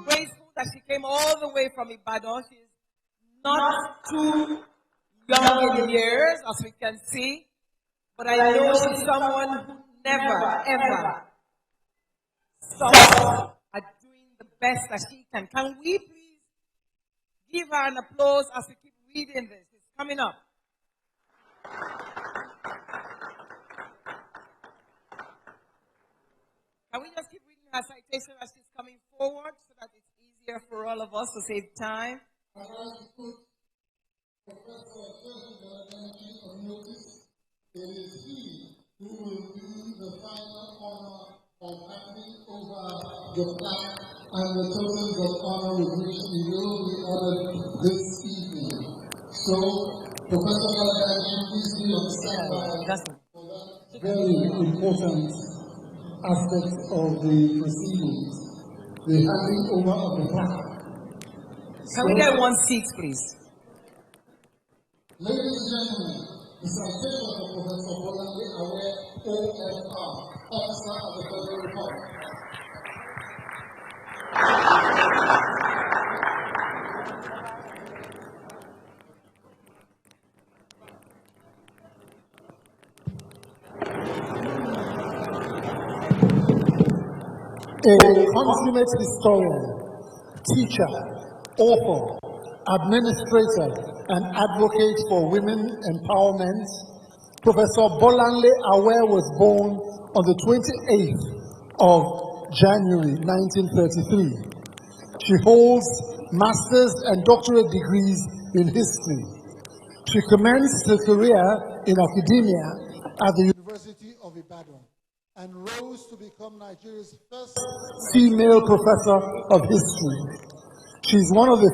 Grateful that she came all the way from Ibadan. She's not too young in years, as we can see, but I know she's someone who never, ever stops at doing the best that she can. Can we please give her an applause as we keep reading this? It's coming up. Can we just keep reading her citation as she's coming forward so that it's easier for all of us to save time? It is he who will do the final honor of handing over the plaque and the tokens of honor with which he will be honored this evening. So, Professor Balaji, please be on standby for that very important aspect of the proceedings, the handing over of the plaque. Can we get one seat, please? Ladies and gentlemen, the citation of Professor Bolanle Awe, OFR, Officer of the Federal Republic. A consummate historian, teacher, author, administrator, and advocate for women empowerment, Professor Bolanle Awe was born on the 28th of January 1933. She holds master's and doctorate degrees in history. She commenced her career in academia at the University of Ibadan and rose to become Nigeria's first female professor of history. She's one of the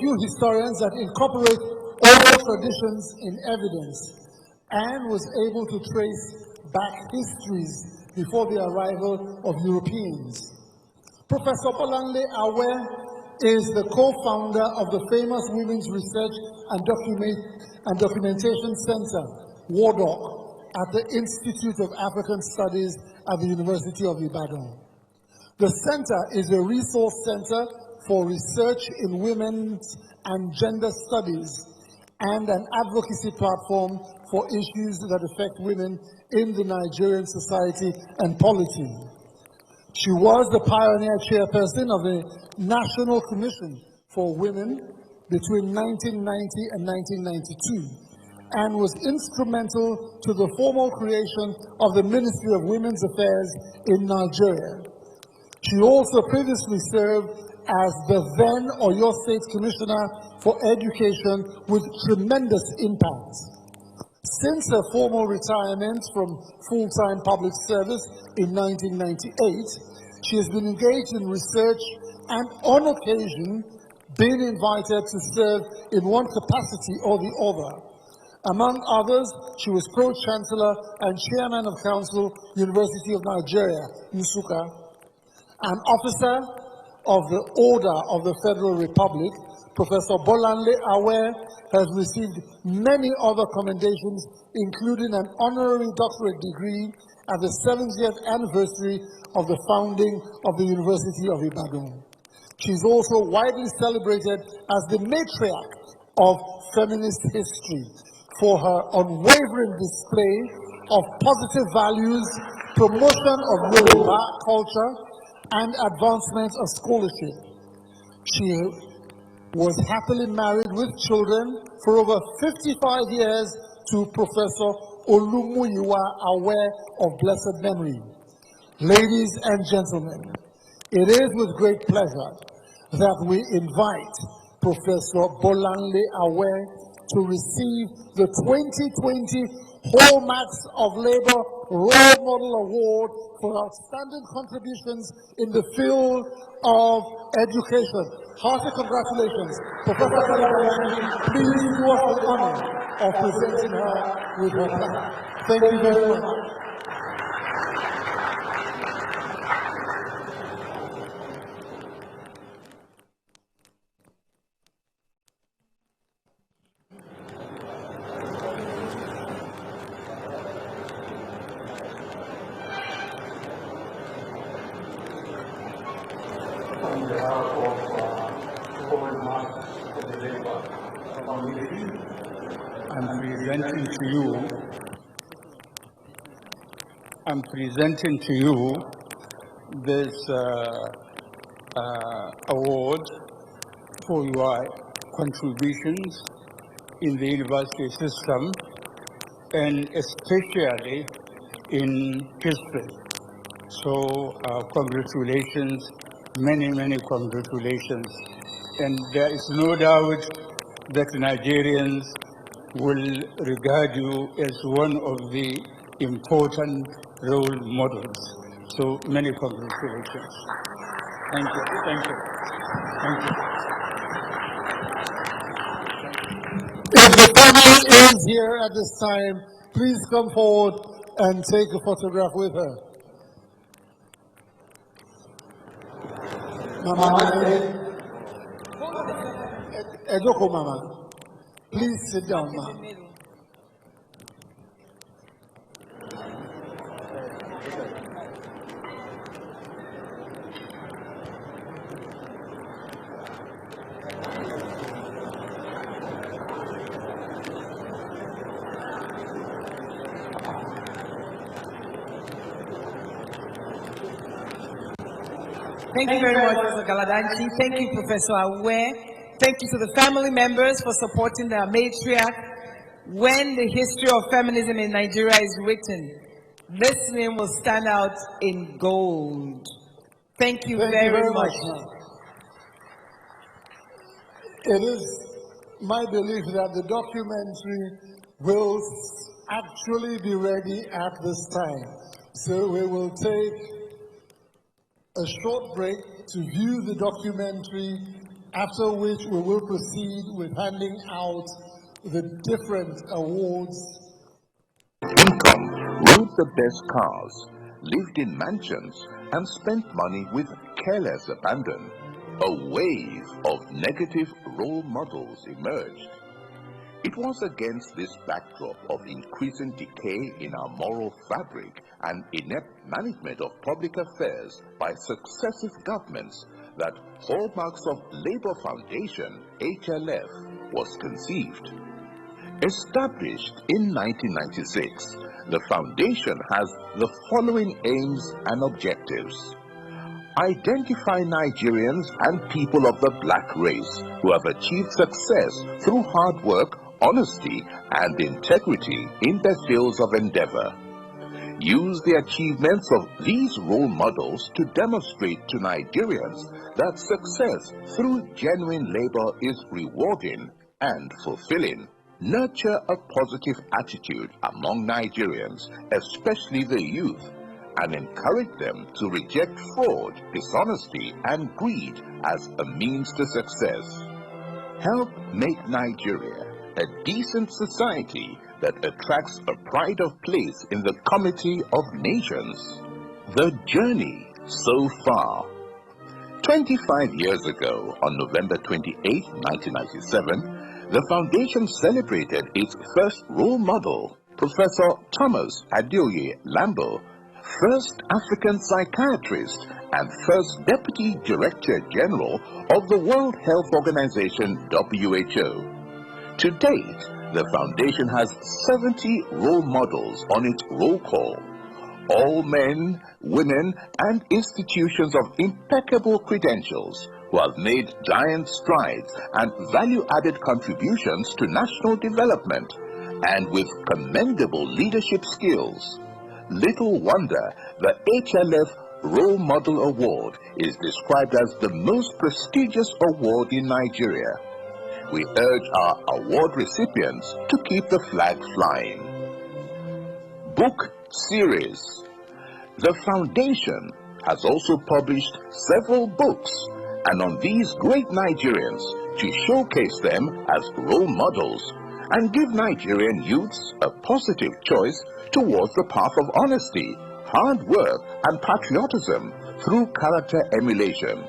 few historians that incorporate oral traditions in evidence and was able to trace back histories before the arrival of Europeans. Professor Bolanle Awe is the co-founder of the famous Women's Research and Documentation Center, WARDOC, at the Institute of African Studies at the University of Ibadan. The center is a resource center for research in women's and gender studies and an advocacy platform for issues that affect women in the Nigerian society and polity. She was the pioneer chairperson of the National Commission for Women between 1990 and 1992 and was instrumental to the formal creation of the Ministry of Women's Affairs in Nigeria. She also previously served as the then Oyo State Commissioner for Education with tremendous impact. Since her formal retirement from full-time public service in 1998, she has been engaged in research and on occasion been invited to serve in one capacity or the other. Among others, she was Pro-Chancellor and Chairman of Council, University of Nigeria, Nsukka, an officer of the Order of the Federal Republic. Professor Bolanle Awe has received many other commendations, including an honorary doctorate degree at the 70th anniversary of the founding of the University of Ibadan. She's also widely celebrated as the matriarch of feminist history for her unwavering display of positive values, promotion of Yoruba culture, and advancement of scholarship. She was happily married with children for over 55 years to Professor Olumuyiwa Awe of blessed memory. Ladies and gentlemen, it is with great pleasure that we invite Professor Bolanle Awe to receive the 2020 Hallmarks of Labor Role Model Award for outstanding contributions in the field of education. Hearty congratulations. Professor Bolanle, please do us the honor of presenting her with her plaque. Thank you very much. on behalf of Hallmarks and the Labour Foundation, I'm presenting to you this award for your contributions in the university system, and especially in history. So congratulations, many, many congratulations. And there is no doubt that Nigerians will regard you as one of the important role models. So many congratulations. Thank you, thank you, thank you. If the family is here at this time, please come forward and take a photograph with her. Mama, Edoko Mama, please sit down, In the Mama. middle. Thank you very much, Professor Galadanchi. Thank you, Professor Aware. Thank you to the family members for supporting the matriarch. When the history of feminism in Nigeria is written, this name will stand out in gold. Thank you very much. Ma'am. It is my belief that the documentary will actually be ready at this time. So we will take a short break to view the documentary, after which we will proceed with handing out the different awards. Income, rode the best cars, lived in mansions, and spent money with careless abandon. A wave of negative role models emerged. It was against this backdrop of increasing decay in our moral fabric and inept management of public affairs by successive governments that Hallmarks of Labour Foundation, HLF, was conceived. Established in 1996, the foundation has the following aims and objectives. Identify Nigerians and people of the black race who have achieved success through hard work, honesty, and integrity in their fields of endeavor. Use the achievements of these role models to demonstrate to Nigerians that success through genuine labor is rewarding and fulfilling. Nurture a positive attitude among Nigerians, especially the youth, and encourage them to reject fraud, dishonesty, and greed as a means to success. Help make Nigeria a decent society that attracts a pride of place in the comity of nations. The journey so far. 25 years ago, on November 28, 1997, the foundation celebrated its first role model, Professor Thomas Adeoye Lambo, first African psychiatrist and first Deputy Director General of the World Health Organization, WHO. To date, the foundation has 70 role models on its roll call. All men, women, and institutions of impeccable credentials who have made giant strides and value-added contributions to national development, and with commendable leadership skills. Little wonder the HLF Role Model Award is described as the most prestigious award in Nigeria. We urge our award recipients to keep the flag flying. Book Series. The foundation has also published several books, and on these great Nigerians to showcase them as role models and give Nigerian youths a positive choice towards the path of honesty, hard work, and patriotism through character emulation.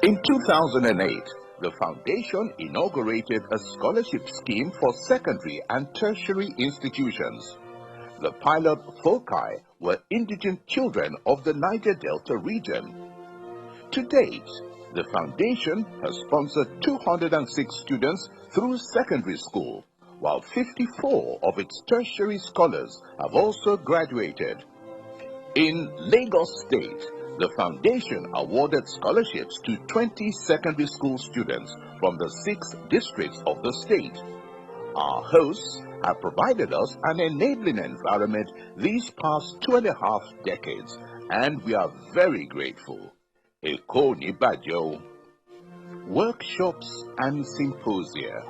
In 2008, the foundation inaugurated a scholarship scheme for secondary and tertiary institutions. The pilot foci were indigent children of the Niger Delta region. To date, The foundation has sponsored 206 students through secondary school, while 54 of its tertiary scholars have also graduated. In Lagos State, the foundation awarded scholarships to 20 secondary school students from the 6 districts of the state. Our hosts have provided us an enabling environment these past 2.5 decades, and we are very grateful. Eko ni bajo. Workshops and symposia.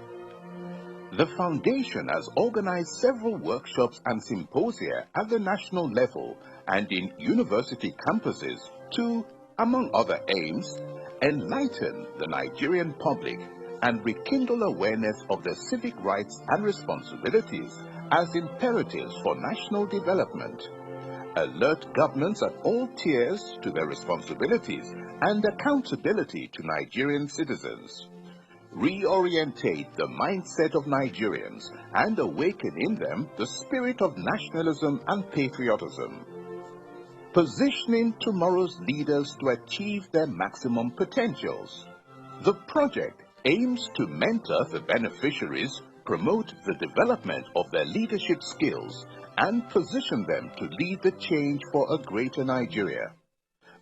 The foundation has organized several workshops and symposia at the national level and in university campuses to, among other aims, enlighten the Nigerian public and rekindle awareness of their civic rights and responsibilities as imperatives for national development, alert governments at all tiers to their responsibilities and accountability to Nigerian citizens, reorientate the mindset of Nigerians and awaken in them the spirit of nationalism and patriotism, positioning tomorrow's leaders to achieve their maximum potentials. The project aims to mentor the beneficiaries, promote the development of their leadership skills, and position them to lead the change for a greater Nigeria.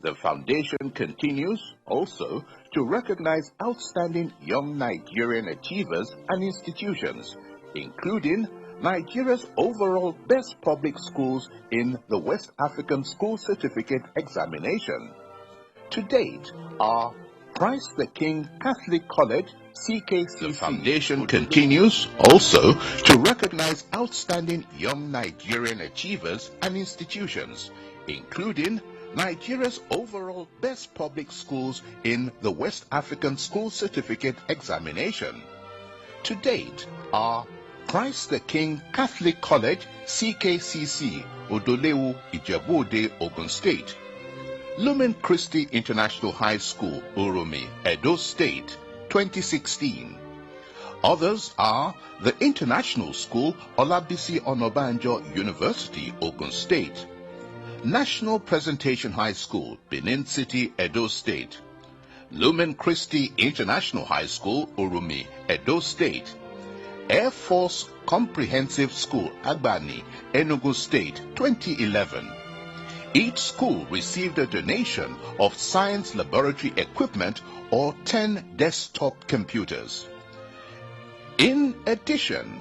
The foundation continues also to recognize outstanding young Nigerian achievers and institutions, including Nigeria's overall best public schools in the West African School Certificate Examination. To date are Christ the King Catholic College, CKCC. The foundation continues also to recognize outstanding young Nigerian achievers and institutions, including Nigeria's overall best public schools in the West African School Certificate Examination. To date are Christ the King Catholic College, CKCC, Odolewu, Ijebu-Ode, Ogun State; Lumen Christi International High School, Uromi, Edo State, 2016. Others are the International School, Olabisi Onabanjo University, Ogun State; National Presentation High School, Benin City, Edo State; Lumen Christi International High School, Urumi, Edo State; Air Force Comprehensive School, Agbani, Enugu State, 2011. Each school received a donation of science laboratory equipment or 10 desktop computers. In addition,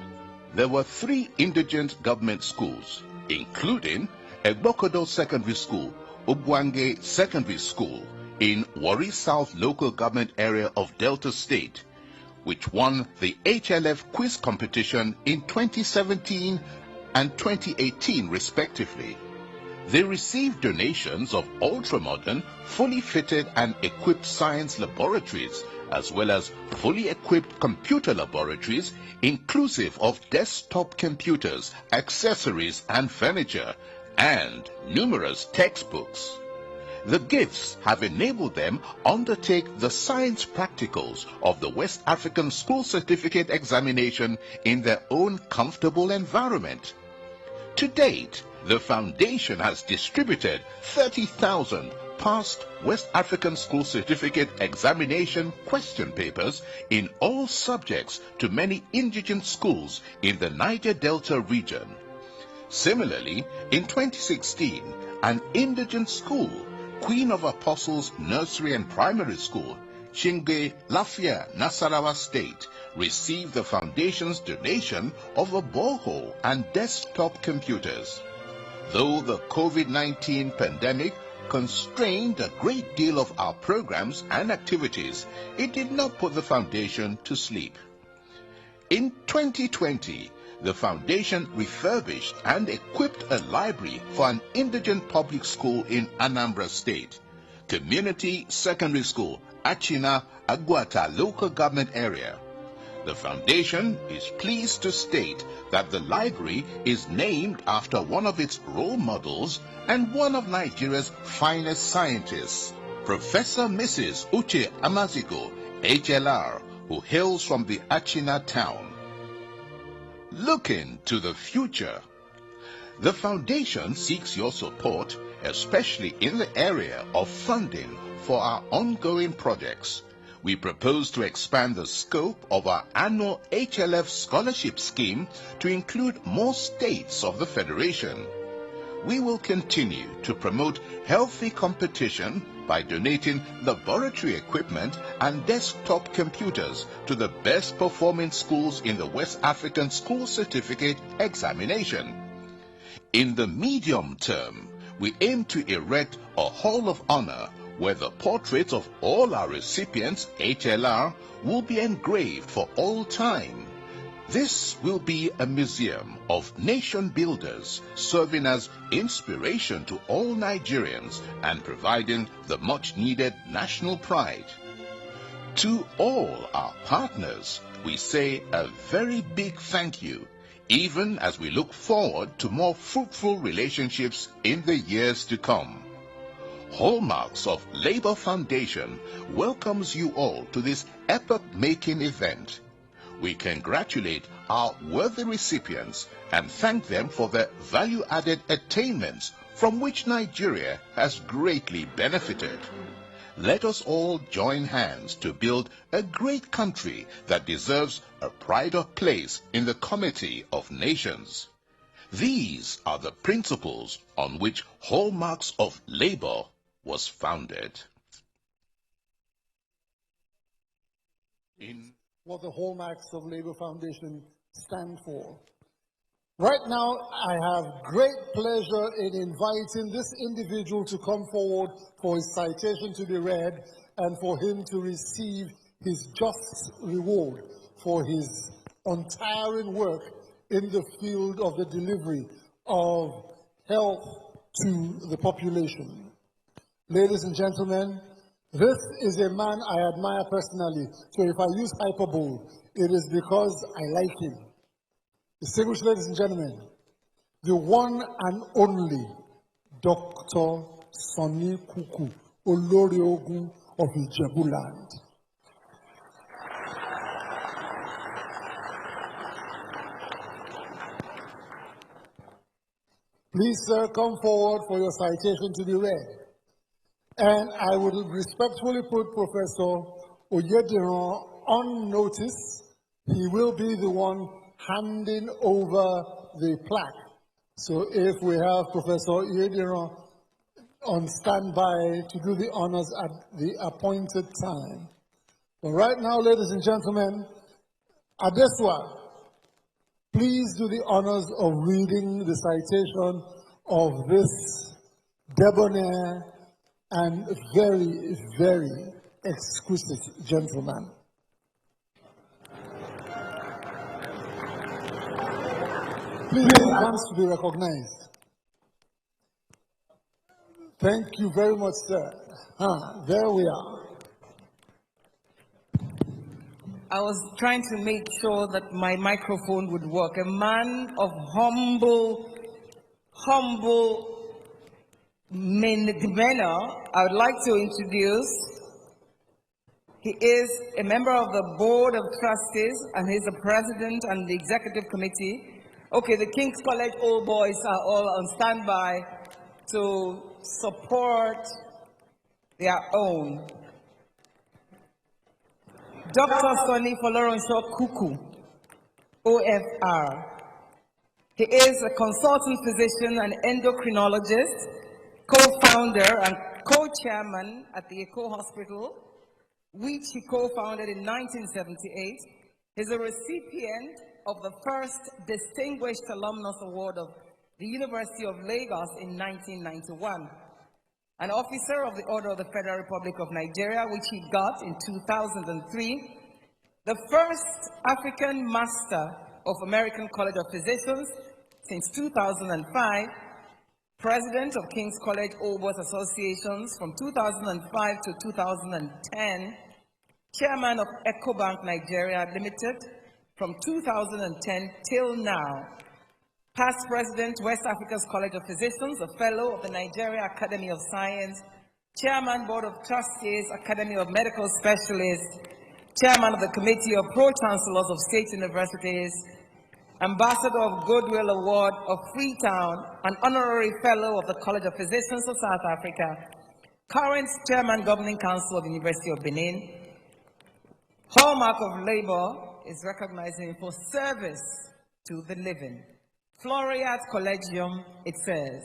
there were 3 indigent government schools, including Egbokodo Secondary School, Ubwange Secondary School in Warri South Local Government Area of Delta State, which won the HLF quiz competition in 2017 and 2018 respectively. They received donations of ultra-modern, fully fitted and equipped science laboratories, as well as fully equipped computer laboratories, inclusive of desktop computers, accessories and furniture, and numerous textbooks. The gifts have enabled them undertake the science practicals of the West African School Certificate Examination in their own comfortable environment. To date, the foundation has distributed 30,000 past West African School Certificate Examination question papers in all subjects to many indigent schools in the Niger Delta region. Similarly, in 2016, an indigent school, Queen of Apostles Nursery and Primary School, Chingbe, Lafia, Nasarawa State, received the foundation's donation of a borehole and desktop computers. Though the COVID-19 pandemic constrained a great deal of our programs and activities, it did not put the foundation to sleep. In 2020, the foundation refurbished and equipped a library for an indigent public school in Anambra State, Community Secondary School, Achina, Aguata Local Government Area. The foundation is pleased to state that the library is named after one of its role models and one of Nigeria's finest scientists, Professor Mrs. Uche Amazigo, HLR, who hails from the Achina town. Looking to the future, the foundation seeks your support especially in the area of funding for our ongoing projects. We propose to expand the scope of our annual HLF scholarship scheme to include more states of the Federation. We will continue to promote healthy competition by donating laboratory equipment and desktop computers to the best performing schools in the West African School Certificate Examination. In the medium term, we aim to erect a Hall of Honor where the portraits of all our recipients, HLR, will be engraved for all time. This will be a museum of nation builders, serving as inspiration to all Nigerians and providing the much-needed national pride. To all our partners, we say a very big thank you, even as we look forward to more fruitful relationships in the years to come. Hallmarks of Labour Foundation welcomes you all to this epoch-making event. We congratulate our worthy recipients and thank them for their value-added attainments from which Nigeria has greatly benefited. Let us all join hands to build a great country that deserves a pride of place in the Committee of Nations. These are the principles on which Hallmarks of Labour was founded. What the Hallmarks of Labour Foundation stand for. Right now, I have great pleasure in inviting this individual to come forward for his citation to be read and for him to receive his just reward for his untiring work in the field of the delivery of health to the population. Ladies and gentlemen, this is a man I admire personally, so if I use hyperbole, it is because I like him. Distinguished ladies and gentlemen, the one and only Dr. Sonny Kuku Oloriogun of Ijebuland. Please, sir, come forward for your citation to be read. And I would respectfully put Professor Oyediran on notice. He will be the one handing over the plaque. So if we have Professor Oyediran on standby to do the honors at the appointed time. But right now, ladies and gentlemen, Adeswa, please do the honors of reading the citation of this debonair and very, very exquisite gentleman. Please advance to be recognized. Thank you very much, sir. There we are. I was trying to make sure that my microphone would work. A man of humble manner, I would like to introduce. He is a member of the Board of Trustees and he's the President and the Executive Committee. Okay, the King's College Old Boys are all on standby to support their own. Dr. Sonny Folorunso Kuku, OFR. He is a consultant physician and endocrinologist, co-founder and co-chairman at the Eco Hospital, which he co-founded in 1978. He's a recipient of the first Distinguished Alumnus Award of the University of Lagos in 1991. An officer of the Order of the Federal Republic of Nigeria, which he got in 2003. The first African Master of American College of Physicians since 2005. President of King's College Old Boys Associations from 2005 to 2010, Chairman of EcoBank Nigeria Limited from 2010 till now, past President, West Africa's College of Physicians, a Fellow of the Nigeria Academy of Science, Chairman, Board of Trustees, Academy of Medical Specialists, Chairman of the Committee of Pro-Chancellors of State Universities, Ambassador of Goodwill Award of Freetown, an honorary fellow of the College of Physicians of South Africa, current chairman governing council of the University of Benin. Hallmark of Labor is recognizing for service to the living. Floreat Collegium, it says.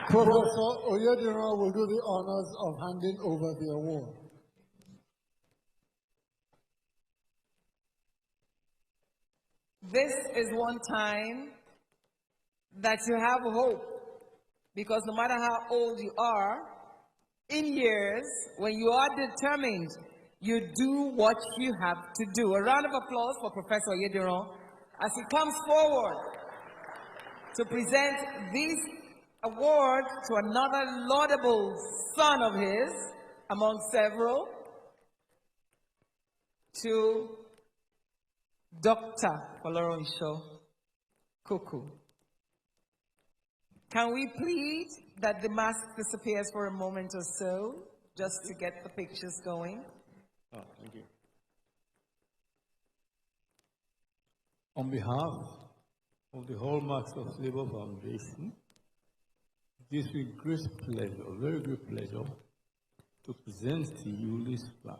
Professor Oyediro will do the honors of handing over the award. This is one time that you have hope, because no matter how old you are, in years, when you are determined, you do what you have to do. A round of applause for Professor Oyediro as he comes forward to present this award to another laudable son of his, among several, to Dr. Oloronsho Kuku. Can we plead that the mask disappears for a moment or so, just to get the pictures going? Oh, thank you. On behalf of the Hallmarks of Labor Foundation, it is with great pleasure, very great pleasure, to present to you this plaque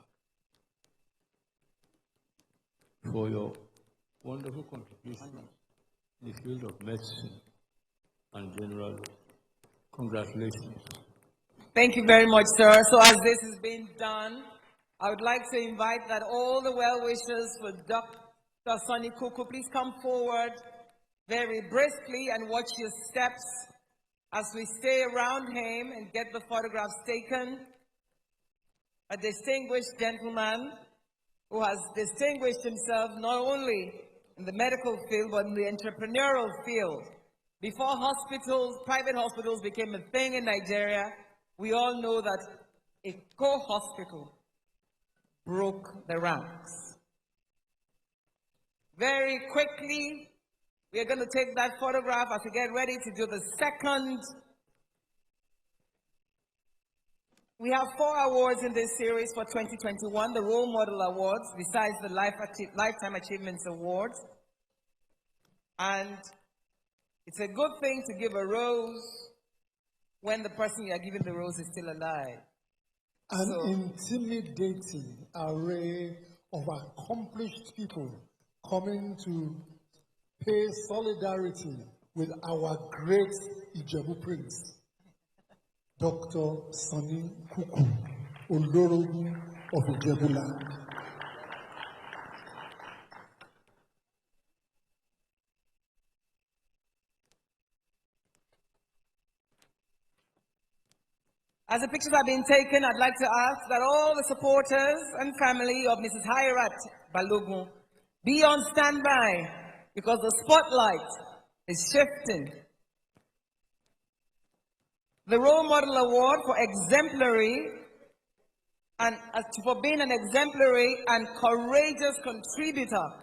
for your wonderful contribution in the field of medicine and general. Congratulations. Thank you very much, sir. So as this is being done, I would like to invite that all the well-wishers for Dr. Sonny Kuku, please come forward very briskly and watch your steps as we stay around him and get the photographs taken. A distinguished gentleman who has distinguished himself not only in the medical field, but in the entrepreneurial field. Before hospitals, private hospitals became a thing in Nigeria, we all know that a co-hospital broke the ranks. Very quickly, we are going to take that photograph as we get ready to do the second. We have 4 awards in this series for 2021, the Role Model Awards, besides the Lifetime Achievements Awards. And it's a good thing to give a rose when the person you are giving the rose is still alive. An intimidating array of accomplished people coming to pay solidarity with our great Ijebu Prince, Dr. Sonny Kuku, Olorogun of Ijebu land. As the pictures are being taken, I'd like to ask that all the supporters and family of Mrs. Hairat Balogun be on standby, because the spotlight is shifting. The Role Model Award for exemplary and for being an exemplary and courageous contributor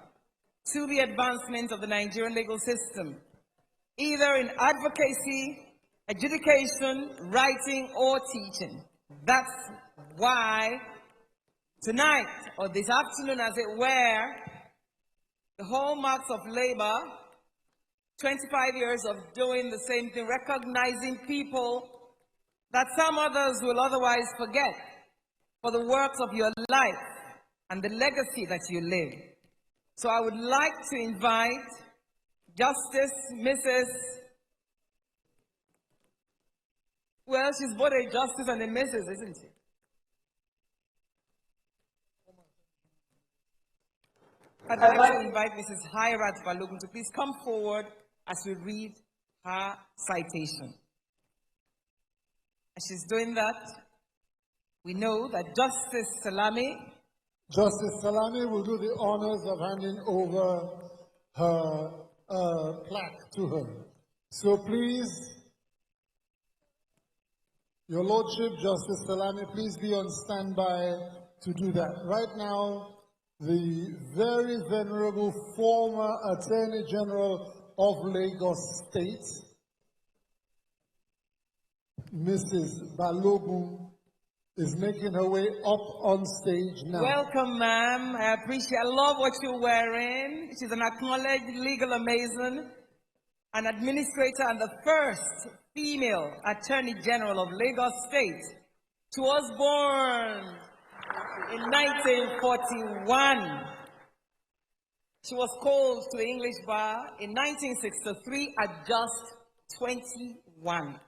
to the advancement of the Nigerian legal system, either in advocacy, adjudication, writing, or teaching. That's why tonight, or this afternoon as it were, the Hallmarks of Labor, 25 years of doing the same thing, recognizing people that some others will otherwise forget for the works of your life and the legacy that you live. So I would like to invite Justice Mrs. Well, she's both a justice and a Mrs., isn't she? I'd like to invite Mrs. Hairat Balogun to please come forward as we read her citation. As she's doing that, we know that Justice Salami will do the honors of handing over her plaque to her. So please, Your Lordship, Justice Salami, please be on standby to do that. Right now, the very venerable former Attorney General of Lagos State, Mrs. Balogun, is making her way up on stage now. Welcome, ma'am. I love what you're wearing. She's an acknowledged legal Amazon, an administrator, and the first female Attorney General of Lagos State. She was born in 1941. She was called to the English bar in 1963 at just 21,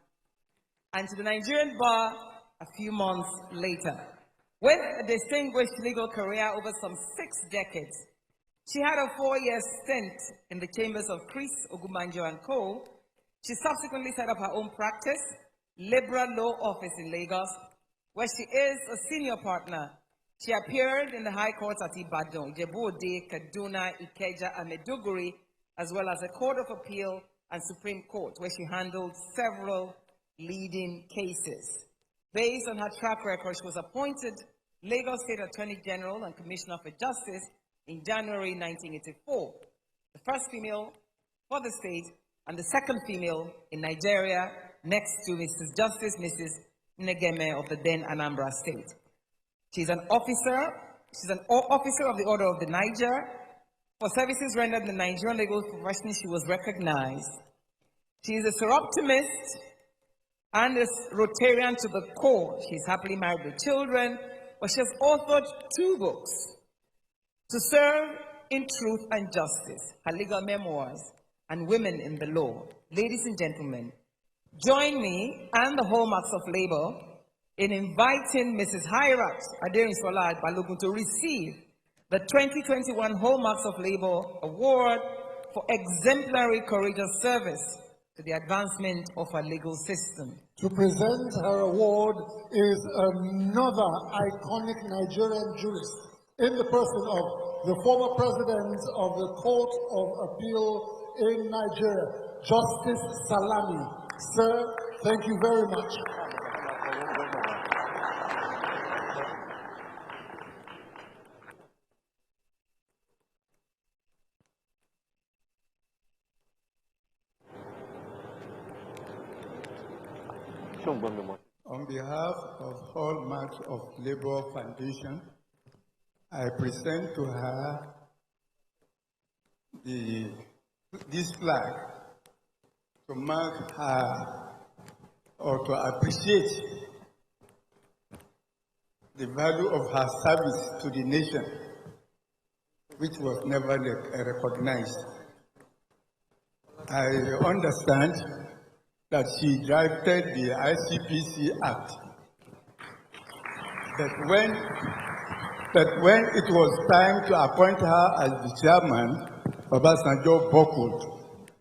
and to the Nigerian bar a few months later. With a distinguished legal career over some 6 decades, she had a 4-year stint in the chambers of Chris Ogumanjo and Co. She subsequently set up her own practice, Liberal Law Office in Lagos, where she is a senior partner. She appeared in the High Courts at Ibadan, Ijebu-Ode, Kaduna, Ikeja, and Maiduguri, as well as the Court of Appeal and Supreme Court, where she handled several leading cases. Based on her track record, she was appointed Lagos State Attorney General and Commissioner for Justice in January 1984, the first female for the state and the second female in Nigeria, next to Mrs. Justice Mrs. Negeme of the then Anambra State. She's an officer of the Order of the Niger. For services rendered in the Nigerian legal profession, she was recognized. She is a seroptimist and is Rotarian to the core. She's happily married with children, but she has authored 2 books, To Serve in Truth and Justice, her legal memoirs, and Women in the Law. Ladies and gentlemen, join me and the Hallmarks of Labor in inviting Mrs. Hirat Aderinsola Balogun to receive the 2021 Hallmarks of Labor Award for exemplary courageous service to the advancement of our legal system. To present her award is another iconic Nigerian jurist in the person of the former president of the Court of Appeal in Nigeria, Justice Salami. Sir, thank you very much. On behalf of Hallmarks of Labor Foundation, I present to her this flag to mark her or to appreciate the value of her service to the nation, which was never recognized. I understand that she drafted the ICPC Act. But when it was time to appoint her as the chairman, Obasanjo buckled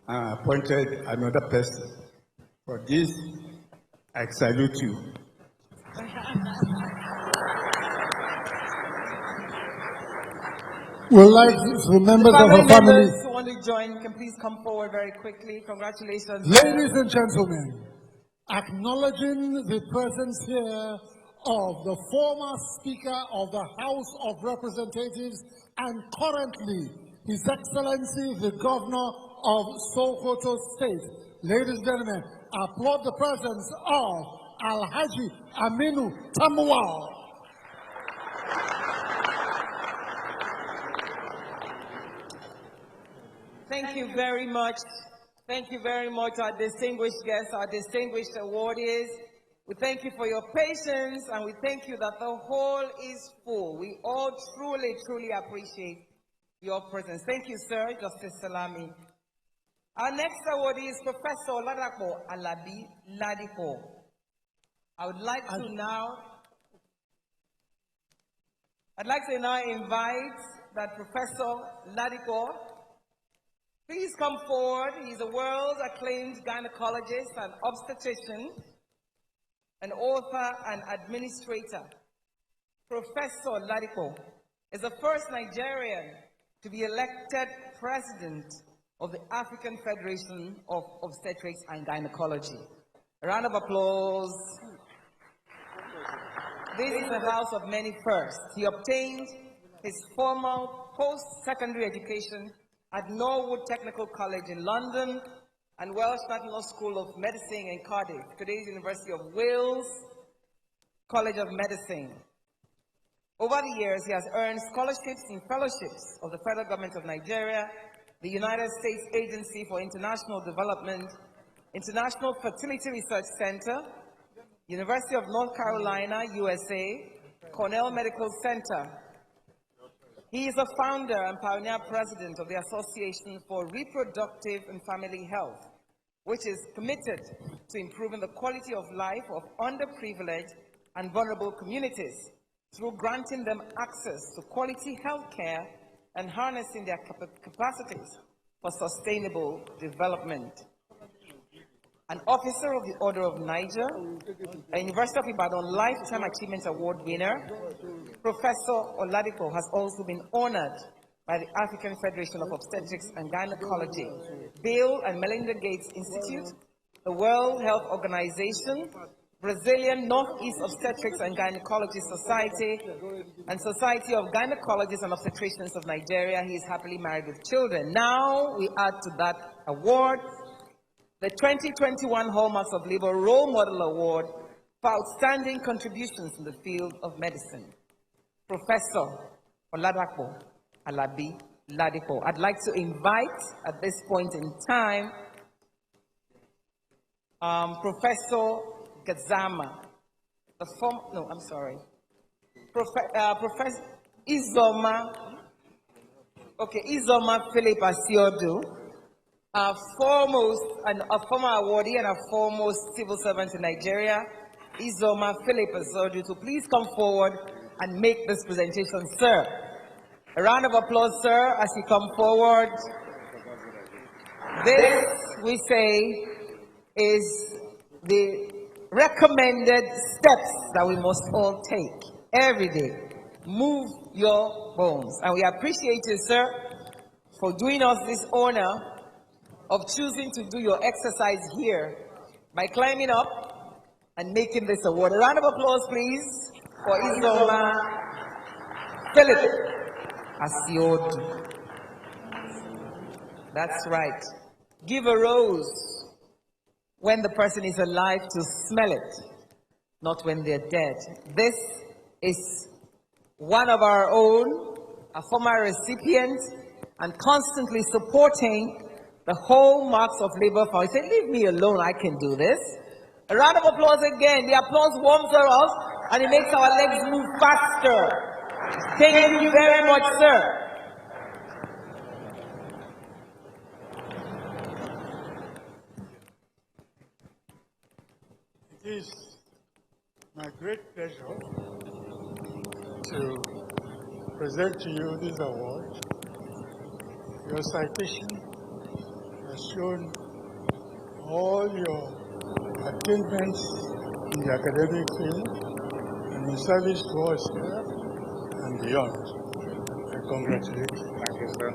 and appointed another person. For this, I salute you. We'd like the members of her family. Who want to join can please come forward very quickly. Congratulations. Ladies and gentlemen, acknowledging the presence here of the former Speaker of the House of Representatives and currently His Excellency the Governor of Sokoto State. Ladies and gentlemen, applaud the presence of Alhaji Aminu Tamwal. Thank you very much. Thank you very much, our distinguished guests, our distinguished awardees. We thank you for your patience, and we thank you that the hall is full. We all truly, truly appreciate your presence. Thank you, sir, Justice Salami. Our next awardee is Professor Ladapo Alabi Ladipo. I would like to now invite that Professor Ladipo please come forward. He's a world-acclaimed gynecologist and obstetrician, an author and administrator. Professor Ladipo is the first Nigerian to be elected president of the African Federation of Obstetrics and Gynecology. A round of applause. This is a house of many firsts. He obtained his formal post-secondary education at Norwood Technical College in London and Welsh National School of Medicine in Cardiff, today's University of Wales. College of Medicine. Over the years, he has earned scholarships and fellowships of the federal government of Nigeria, the United States Agency for International Development, International Fertility Research Center, University of North Carolina, USA, Cornell Medical Center. He is a founder and pioneer president of the Association for Reproductive and Family Health, which is committed to improving the quality of life of underprivileged and vulnerable communities through granting them access to quality health care and harnessing their capacities for sustainable development. An officer of the Order of Niger, a University of Ibadan Lifetime Achievement Award winner, Professor Oladipo has also been honored by the African Federation of Obstetrics and Gynecology, Bill and Melinda Gates Institute, the World Health Organization, Brazilian Northeast Obstetrics and Gynecology Society, and Society of Gynecologists and Obstetricians of Nigeria. He is happily married with children. Now we add to that award the 2021 Hallmarks of Labor Role Model Award for outstanding contributions in the field of medicine. Professor Oladapo Alabi Ladipo. I'd like to invite at this point in time Professor Gazama, Professor Izoma, Izoma Philip Asiodu, a former awardee and a foremost civil servant in Nigeria, Izoma Philip Asiodu, to please come forward and make this presentation, sir. A round of applause, sir, as you come forward. This, we say, is the recommended steps that we must all take every day. Move your bones. And we appreciate you, sir, for doing us this honor of choosing to do your exercise here by climbing up and making this award. A round of applause, please, for Izoma Philip Asiodu. That's right. Give a rose when the person is alive to smell it, not when they're dead. This is one of our own, a former recipient, and constantly supporting the Hallmarks of Labor Foundation. He said, leave me alone, I can do this. A round of applause again. The applause warms her up and it makes our legs move faster. Thank you very much, sir. It is my great pleasure to present to you this award. Your citation has shown all your attainments in the academic field and in service to us here and beyond. I congratulate you. Thank you, sir.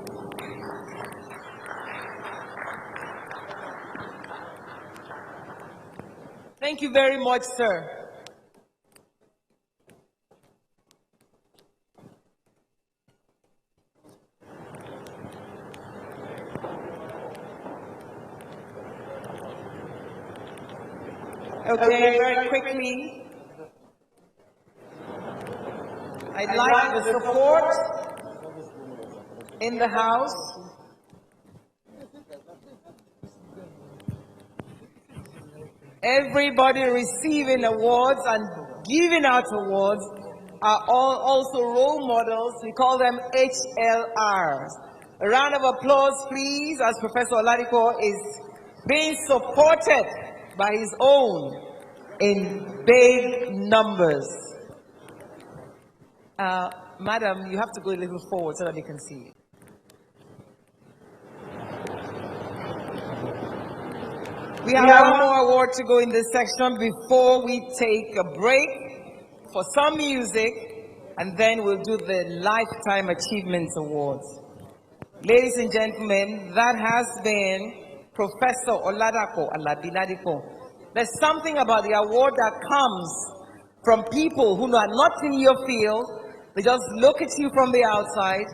Thank you very much, sir. Okay, very quickly, I'd like the support in the House everybody receiving awards and giving out awards are all also role models. We call them HLRs. A round of applause, please, as Professor Oladipo is being supported by his own in big numbers. Madam, you have to go a little forward so that they can see you. We have one more award to go in this section before we take a break for some music, and then we'll do the Lifetime Achievements Awards. Ladies and gentlemen, that has been Professor Oladapo Alabiladipo. There's something about the award that comes from people who are not in your field. They just look at you from the outside,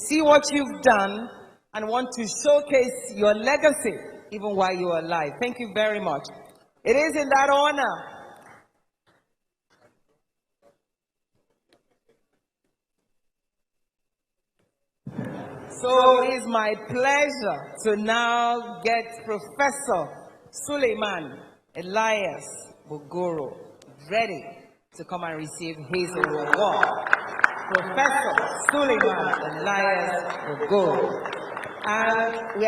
see what you've done, and want to showcase your legacy even while you are alive. Thank you very much. It is in that honor So it is my pleasure to now get Professor Suleiman Elias Bogoro ready to come and receive his award. Professor Suleiman Elias Bogoro. And we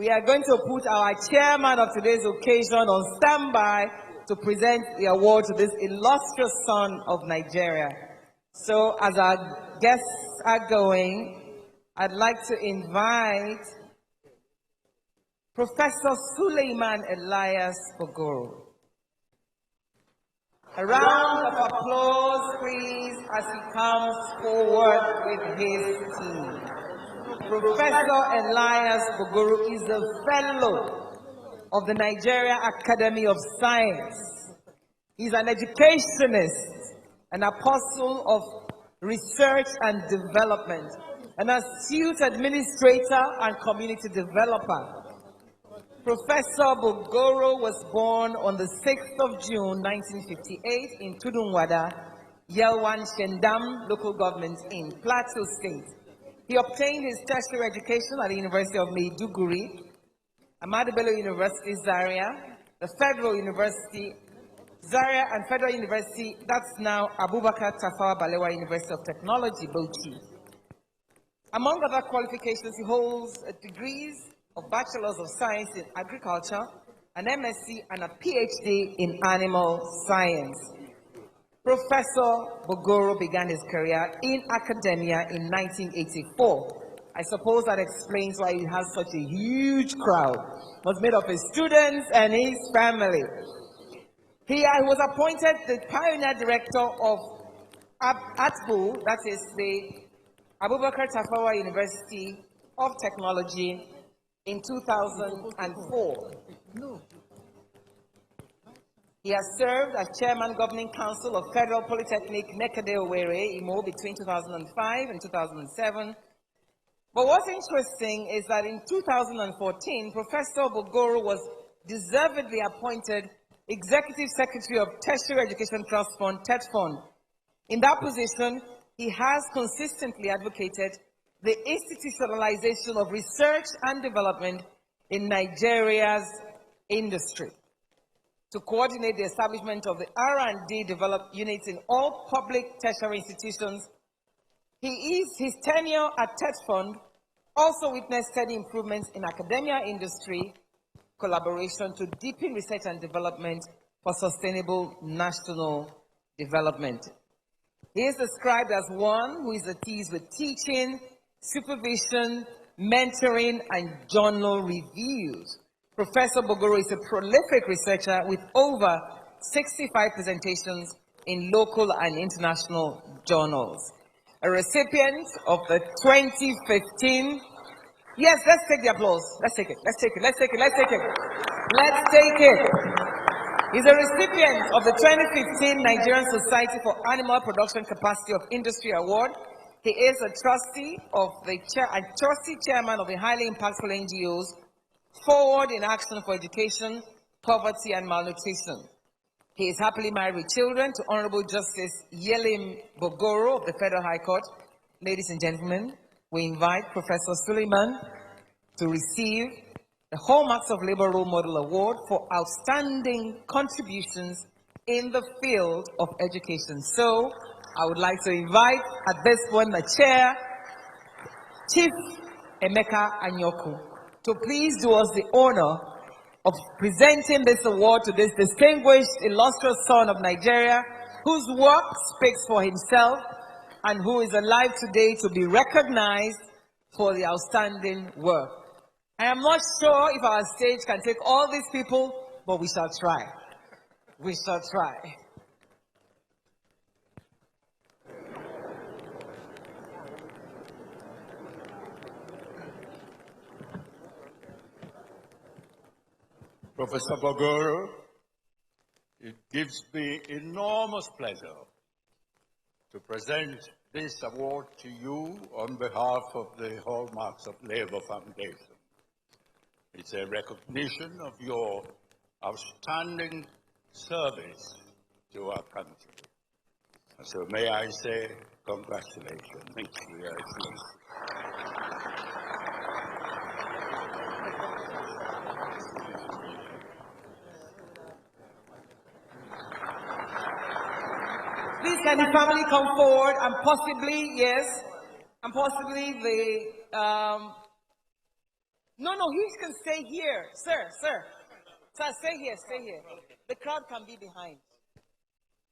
are going to put our chairman of today's occasion on standby to present the award to this illustrious son of Nigeria. So as our guests are going, I'd like to invite Professor Suleiman Elias Bogoro. A round of applause, please, as he comes forward with his team. Professor Elias Bogoro is a fellow of the Nigeria Academy of Science. He's an educationist, an apostle of research and development, an astute administrator and community developer. Professor Bogoro was born on the 6th of June, 1958 in Tudunwada, Yelwan Shendam local government in Plateau State. He obtained his tertiary education at the University of Maiduguri, Ahmadu Bello University, Zaria, the Federal University, Zaria and Federal University, that's now Abubakar Tafawa Balewa University of Technology, Bauchi. Among other qualifications, he holds degrees of Bachelors of Science in Agriculture, an MSc, and a PhD in Animal Science. Professor Bogoro began his career in academia in 1984. I suppose that explains why he has such a huge crowd. It was made of his students and his family. He was appointed the pioneer director of ATBU, that is the Abubakar Tafawa University of Technology, in 2004. He has served as Chairman Governing Council of Federal Polytechnic Nekede Owerri, Imo, between 2005 and 2007. But what's interesting is that in 2014, Professor Bogoro was deservedly appointed Executive Secretary of Tertiary Education Trust Fund, TETFund. In that position, he has consistently advocated the institutionalization of research and development in Nigeria's industry, to coordinate the establishment of the R&D developed units in all public tertiary institutions. His tenure at TETFund also witnessed steady improvements in academia industry collaboration to deepen research and development for sustainable national development. He is described as one who is at ease with teaching, supervision, mentoring, and journal reviews. Professor Bogoro is a prolific researcher with over 65 presentations in local and international journals. A recipient of the 2015, yes, let's take the applause. Let's take it. He's a recipient of the 2015 Nigerian Society for Animal Production Capacity of Industry Award. He is a trustee of the chairman of the highly impactful NGOs Forward in Action for Education, Poverty and Malnutrition. He is happily married with children to Honorable Justice Yelim Bogoro of the Federal High Court. Ladies and gentlemen, we invite Professor Suleiman to receive the Hallmarks of Labor Role Model Award for outstanding contributions in the field of education. So, I would like to invite at this point the chair, Chief Emeka Anyoku, to please do us the honor of presenting this award to this distinguished, illustrious son of Nigeria, whose work speaks for himself and who is alive today to be recognized for the outstanding work. I am not sure if our stage can take all these people, but we shall try. We shall try. Professor Bogoro, it gives me enormous pleasure to present this award to you on behalf of the Hallmarks of Labor Foundation. It's a recognition of your outstanding service to our country. And so may I say Congratulations. Thank you, Your Excellency. Please, can the family come forward and possibly, yes, and possibly the, no, he can stay here. Sir, stay here. The crowd can be behind.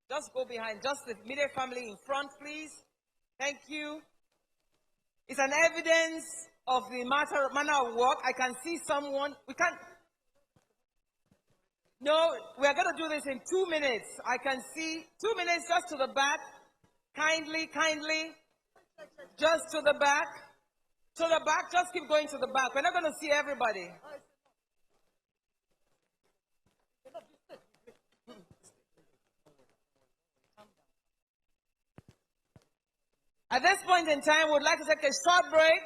Just go behind. Just the immediate family in front, please. Thank you. It's an evidence of the manner of work. I can see someone. We can't. No, we are going to do this in 2 minutes. I can see 2 minutes just to the back. Kindly. Just to the back. To the back. Just keep going to the back. We're not going to see everybody. At this point in time, we'd like to take a short break.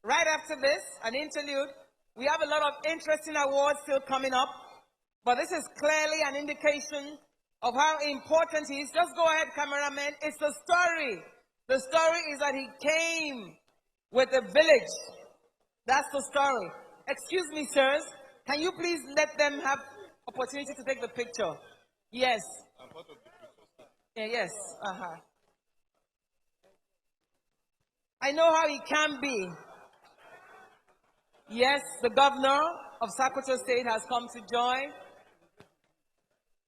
Right after this, an interlude. We have a lot of interesting awards still coming up. But this is clearly an indication of how important he is. Just go ahead, cameraman. It's the story. The story is that he came with a village. That's the story. Excuse me, sirs. Can you please let them have opportunity to take the picture? Yes. Yes. I know how he can be. Yes, the governor of Sokoto State has come to join.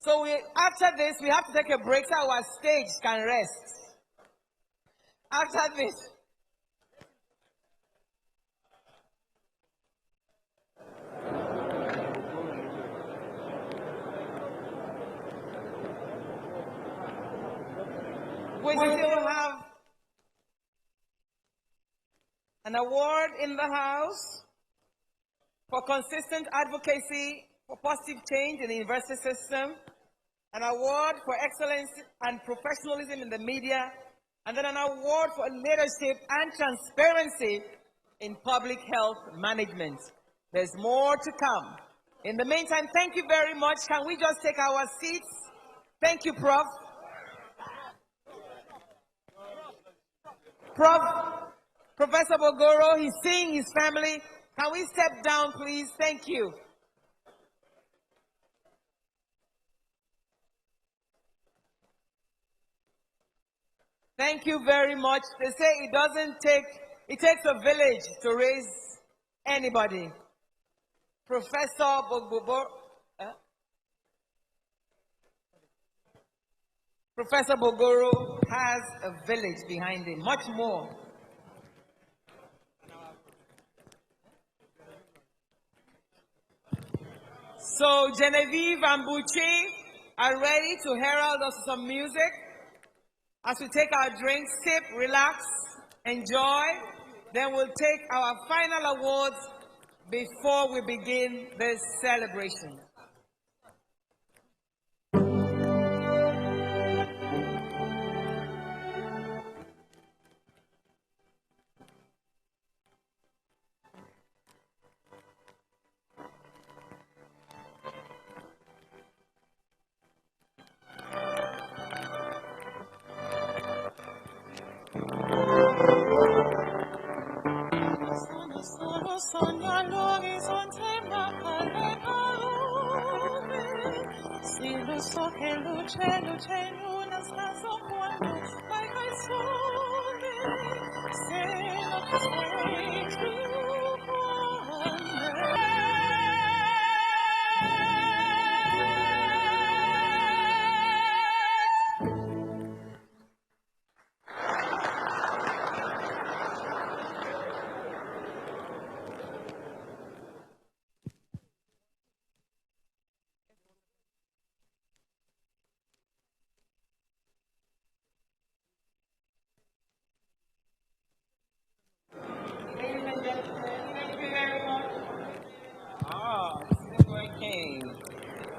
So after this, we have to take a break so our stage can rest. After this. We still have an award in the House for consistent advocacy for positive change in the university system, an award for excellence and professionalism in the media, and then an award for leadership and transparency in public health management. There's more to come. In the meantime, thank you very much. Can we just take our seats? Thank you, Prof. Professor Bogoro, he's seeing his family. Can we step down, please? Thank you. Thank you very much. They say it takes a village to raise anybody. Professor Bogoro has a village behind him, much more. So Genevieve and Bucci are ready to herald us some music. As we take our drinks, sip, relax, enjoy, then we'll take our final awards before we begin this celebration. Sogna l'orizzonte ma alle parole, se lo so che luce in una stanza quando vai al sole, se lo che sei tu con me.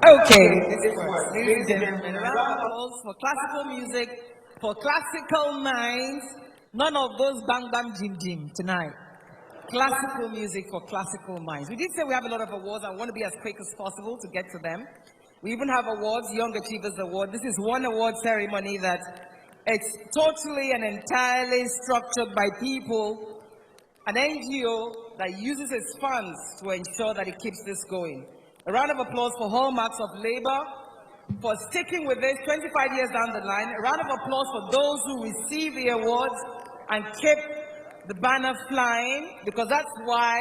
Okay, this was, ladies and gentlemen, a round of applause for classical music, for classical minds. None of those bang bang jim jim tonight. Classical music for classical minds. We did say we have a lot of awards. I want to be as quick as possible to get to them. We even have awards, Young Achievers Award. This is one award ceremony that It's totally and entirely structured by people, an NGO that uses its funds to ensure that it keeps this going. A round of applause for Hallmarks of Labor for sticking with this 25 years down the line. A round of applause for those who receive the awards and keep the banner flying, because that's why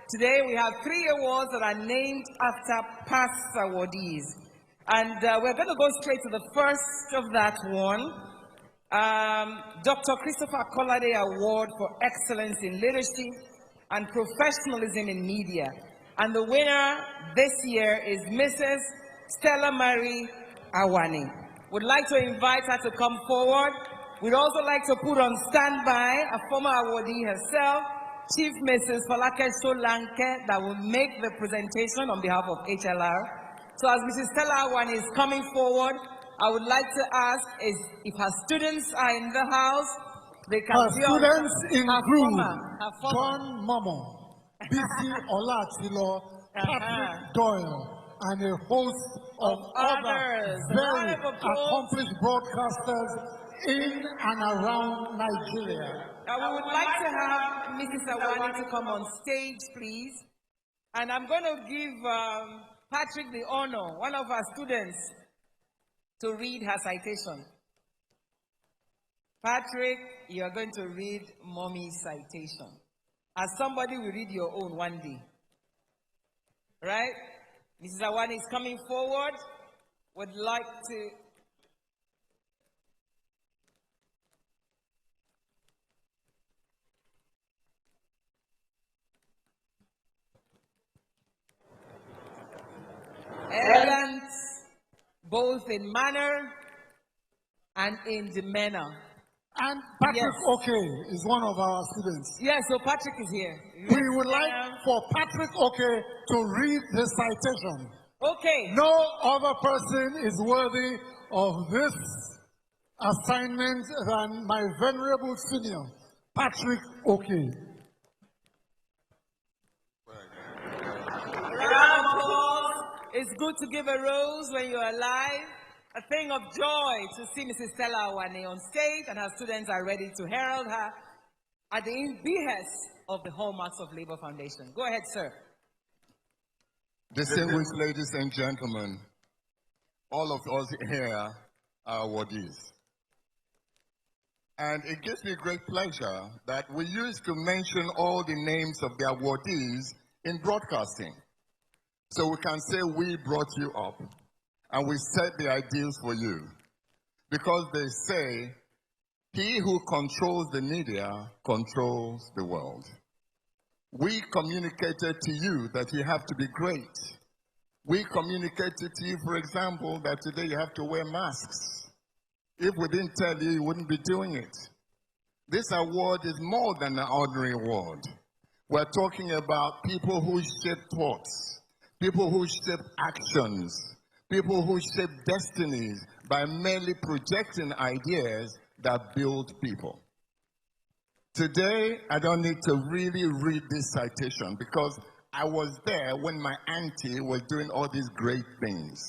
today we have 3 awards that are named after past awardees. And we're going to go straight to the first of that one. Dr. Christopher Collade Award for Excellence in Leadership and Professionalism in Media. And the winner this year is Mrs. Stella Marie Awani. Would like to invite her to come forward. We'd also like to put on standby a former awardee herself, Chief Mrs. Falake Solanke, that will make the presentation on behalf of HLR. So as Mrs. Stella Awani is coming forward, I would like to ask if her students are in the house, they can Her be on students her include former. John Momo, B.C. Olatilo, Patrick Doyle, and a host of other very accomplished broadcasters in and around Nigeria. We would like to have Mrs. Awani to come on stage, please. And I'm going to give Patrick the honor, one of our students, to read her citation. Patrick, you are going to read Mommy's citation. As somebody will read your own one day. Right? Mrs. Awani is coming forward. Would like to... Elegant, both in manner and in demeanor. And Patrick Yes. Oke is one of our students. Yes, so Patrick is here. We would like for Patrick Oke to read his citation. Okay. No other person is worthy of this assignment than my venerable senior, Patrick Oke. Round of applause. It's good to give a rose when you're alive. A thing of joy to see Mrs. Stella Awani on stage, and her students are ready to herald her at the behest of the Hallmarks of Labor Foundation. Go ahead, sir. Distinguished ladies and gentlemen, all of us here are awardees. And it gives me great pleasure that we used to mention all the names of the awardees in broadcasting. So we can say we brought you up and we set the ideals for you. Because they say, he who controls the media controls the world. We communicated to you that you have to be great. We communicated to you, for example, that today you have to wear masks. If we didn't tell you, you wouldn't be doing it. This award is more than an ordinary award. We're talking about people who shape thoughts, people who shape actions, people who shape destinies by merely projecting ideas that build people. Today, I don't need to really read this citation because I was there when my auntie was doing all these great things.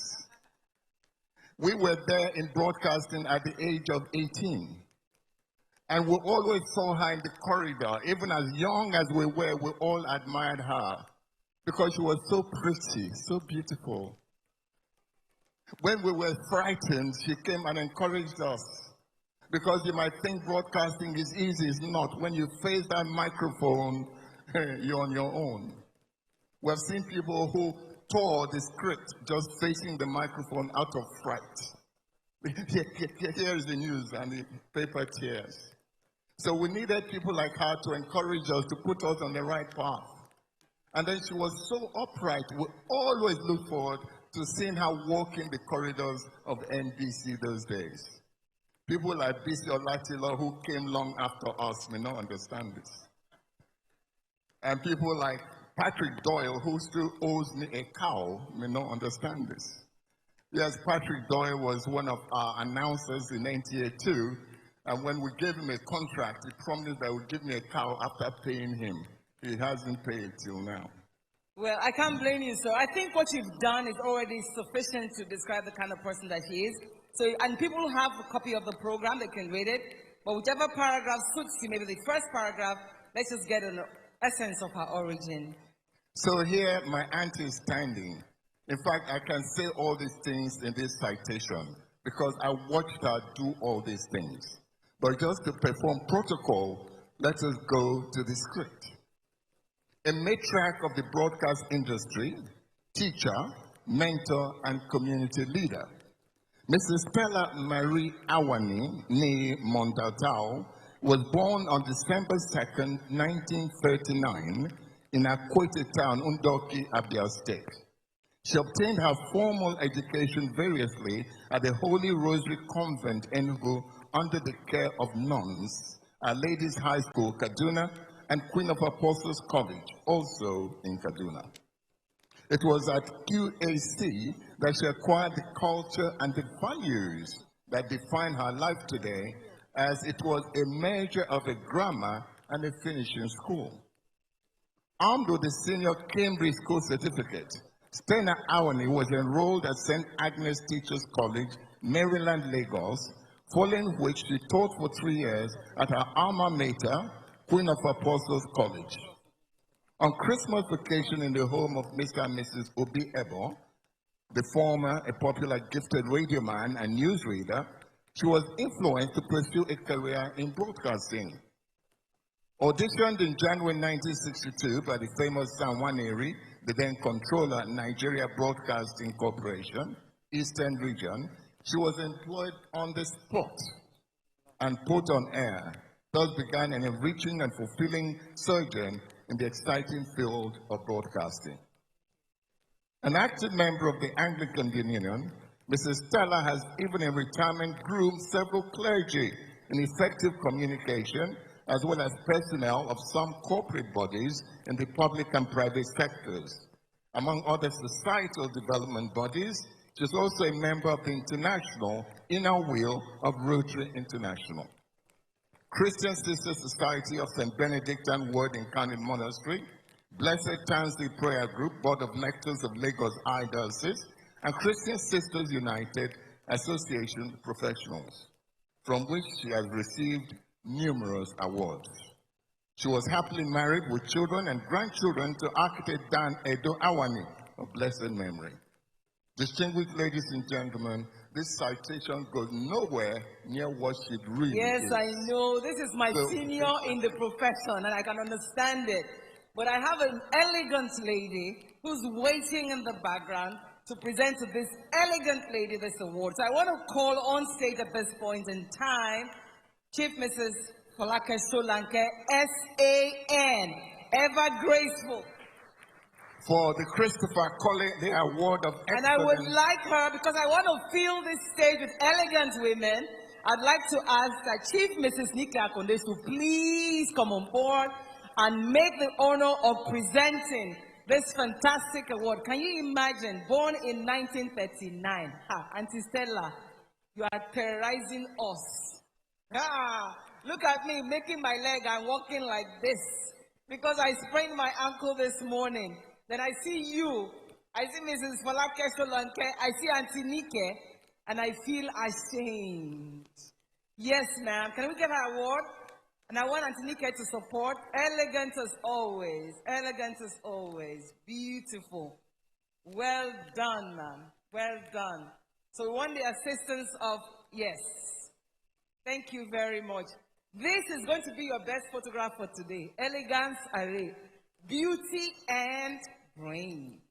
We were there in broadcasting at the age of 18. And we always saw her in the corridor. Even as young as we were, we all admired her because she was so pretty, so beautiful. When we were frightened, she came and encouraged us. Because you might think broadcasting is easy. It's not. When you face that microphone, you're on your own. We have seen people who tore the script just facing the microphone out of fright. Here is the news, and the paper tears. So we needed people like her to encourage us, to put us on the right path. And then she was so upright. We always look forward to seeing her walking the corridors of NBC those days. People like B.C. Olatilo, who came long after us, may not understand this. And people like Patrick Doyle, who still owes me a cow, may not understand this. Yes, Patrick Doyle was one of our announcers in 1982, and when we gave him a contract, he promised that he would give me a cow after paying him. He hasn't paid till now. Well, I can't blame you, sir. I think what you've done is already sufficient to describe the kind of person that she is. So, and people have a copy of the program, they can read it, but whichever paragraph suits you, maybe the first paragraph, let's just get an essence of her origin. So here my auntie is standing. In fact, I can say all these things in this citation because I watched her do all these things. But just to perform protocol, let us go to the script. A matriarch of the broadcast industry, teacher, mentor, and community leader. Mrs. Stella Marie Awani, née Montaltao, was born on December 2nd, 1939, in Akwete town, Undoki, Abia State. She obtained her formal education variously at the Holy Rosary Convent, Enugu, under the care of nuns, Our Ladies High School, Kaduna, and Queen of Apostles College, also in Kaduna. It was at QAC that she acquired the culture and the values that define her life today, as it was a measure of a grammar and a finishing school. Armed with the senior Cambridge School certificate, Stena Awani was enrolled at St. Agnes Teachers College, Maryland, Lagos, following which she taught for 3 years at her alma mater, Queen of Apostles College. On Christmas vacation in the home of Mr. and Mrs. Obi Ebo, the former a popular gifted radio man and newsreader, she was influenced to pursue a career in broadcasting. Auditioned in January 1962 by the famous Sam Waneri, the then controller, Nigeria Broadcasting Corporation, Eastern Region, she was employed on the spot and put on air. Thus began an enriching and fulfilling sojourn in the exciting field of broadcasting. An active member of the Anglican Union, Mrs. Stella has, even in retirement, groomed several clergy in effective communication, as well as personnel of some corporate bodies in the public and private sectors. Among other societal development bodies, she is also a member of the International Inner Wheel of Rotary International. Christian Sister Society of St. Benedictine Word Incarnate Monastery, Blessed Tansy Prayer Group, Board of Lectors of Lagos Archdiocese, and Christian Sisters United Association Professionals, from which she has received numerous awards. She was happily married with children and grandchildren to architect Dan Edo Awani of blessed memory. Distinguished ladies and gentlemen, this citation goes nowhere near what she really Yes, is. I know. This is my senior in the profession, and I can understand it. But I have an elegant lady who's waiting in the background to present to this elegant lady this award. So I want to call on stage at this point in time Chief Mrs. Folake Solanke, S.A.N., ever graceful. For the Christopher Colley Award of Excellence. And I would like her, because I want to fill this stage with elegant women, I'd like to ask that Chief Mrs. Nike Akonde to please come on board and make the honor of presenting this fantastic award. Can you imagine, born in 1939, Auntie Stella, you are terrorizing us. Look at me, making my leg and walking like this, because I sprained my ankle this morning. Then I see you, I see Mrs. Folake Solanke, I see Auntie Nike, and I feel ashamed. Yes, ma'am. Can we get her award? And I want Auntie Nike to support. Elegant as always. Elegant as always. Beautiful. Well done, ma'am. Well done. So we want the assistance of, yes. Thank you very much. This is going to be your best photograph for today. Elegance array. Beauty and brains.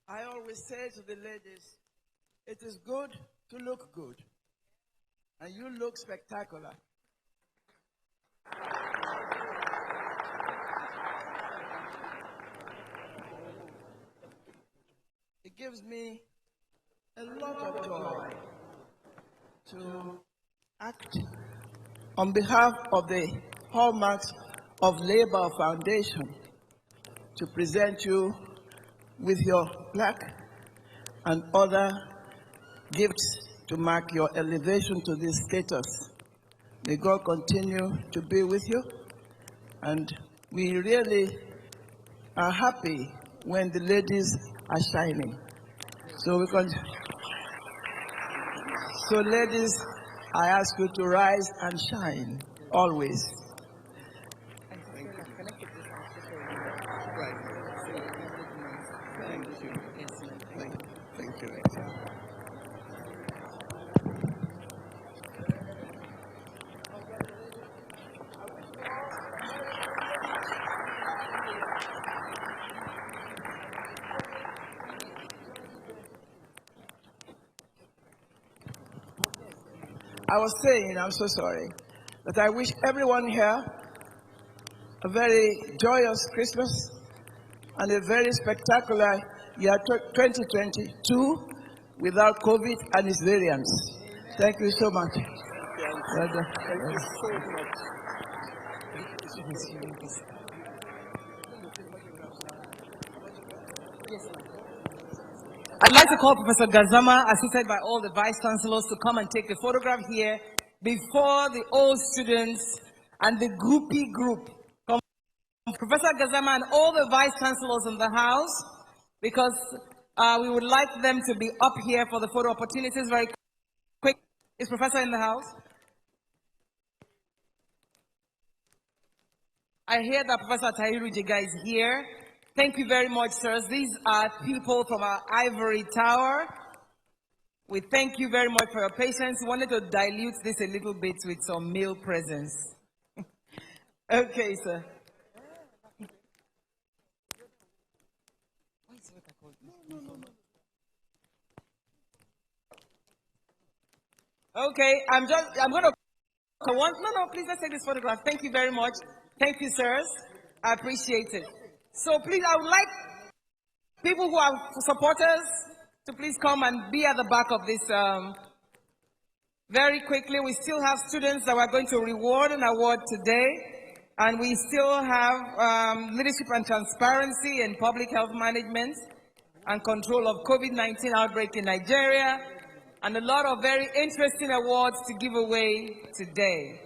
I always say to the ladies, it is good to look good. And you look spectacular. It gives me a lot of joy to act on behalf of the Hallmarks of Labor Foundation to present you with your plaque and other gifts to mark your elevation to this status. May God continue to be with you, and we really are happy when the ladies are shining. So so ladies, I ask you to rise and shine always. Thank you. I was saying, I'm so sorry, that I wish everyone here a very joyous Christmas and a very spectacular year 2022 without COVID and its variants. Thank you so much. Well done. Thank you so much. I'd like to call Professor Gazama, assisted by all the vice chancellors, to come and take the photograph here before the old students and the groupie group. Come, Professor Gazama and all the vice chancellors in the house, because we would like them to be up here for the photo opportunities very quick. Is Professor in the house? I hear that Professor Tahiru Jiga is here. Thank you very much, sirs. These are people from our ivory tower. We thank you very much for your patience. We wanted to dilute this a little bit with some male presence. Okay, sir. Okay, I'm going to please let's take this photograph. Thank you very much. Thank you, sirs. I appreciate it. So please, I would like people who are supporters to please come and be at the back of this. Very quickly, we still have students that we're going to reward and award today. And we still have leadership and transparency in public health management and control of COVID-19 outbreak in Nigeria, and a lot of very interesting awards to give away today.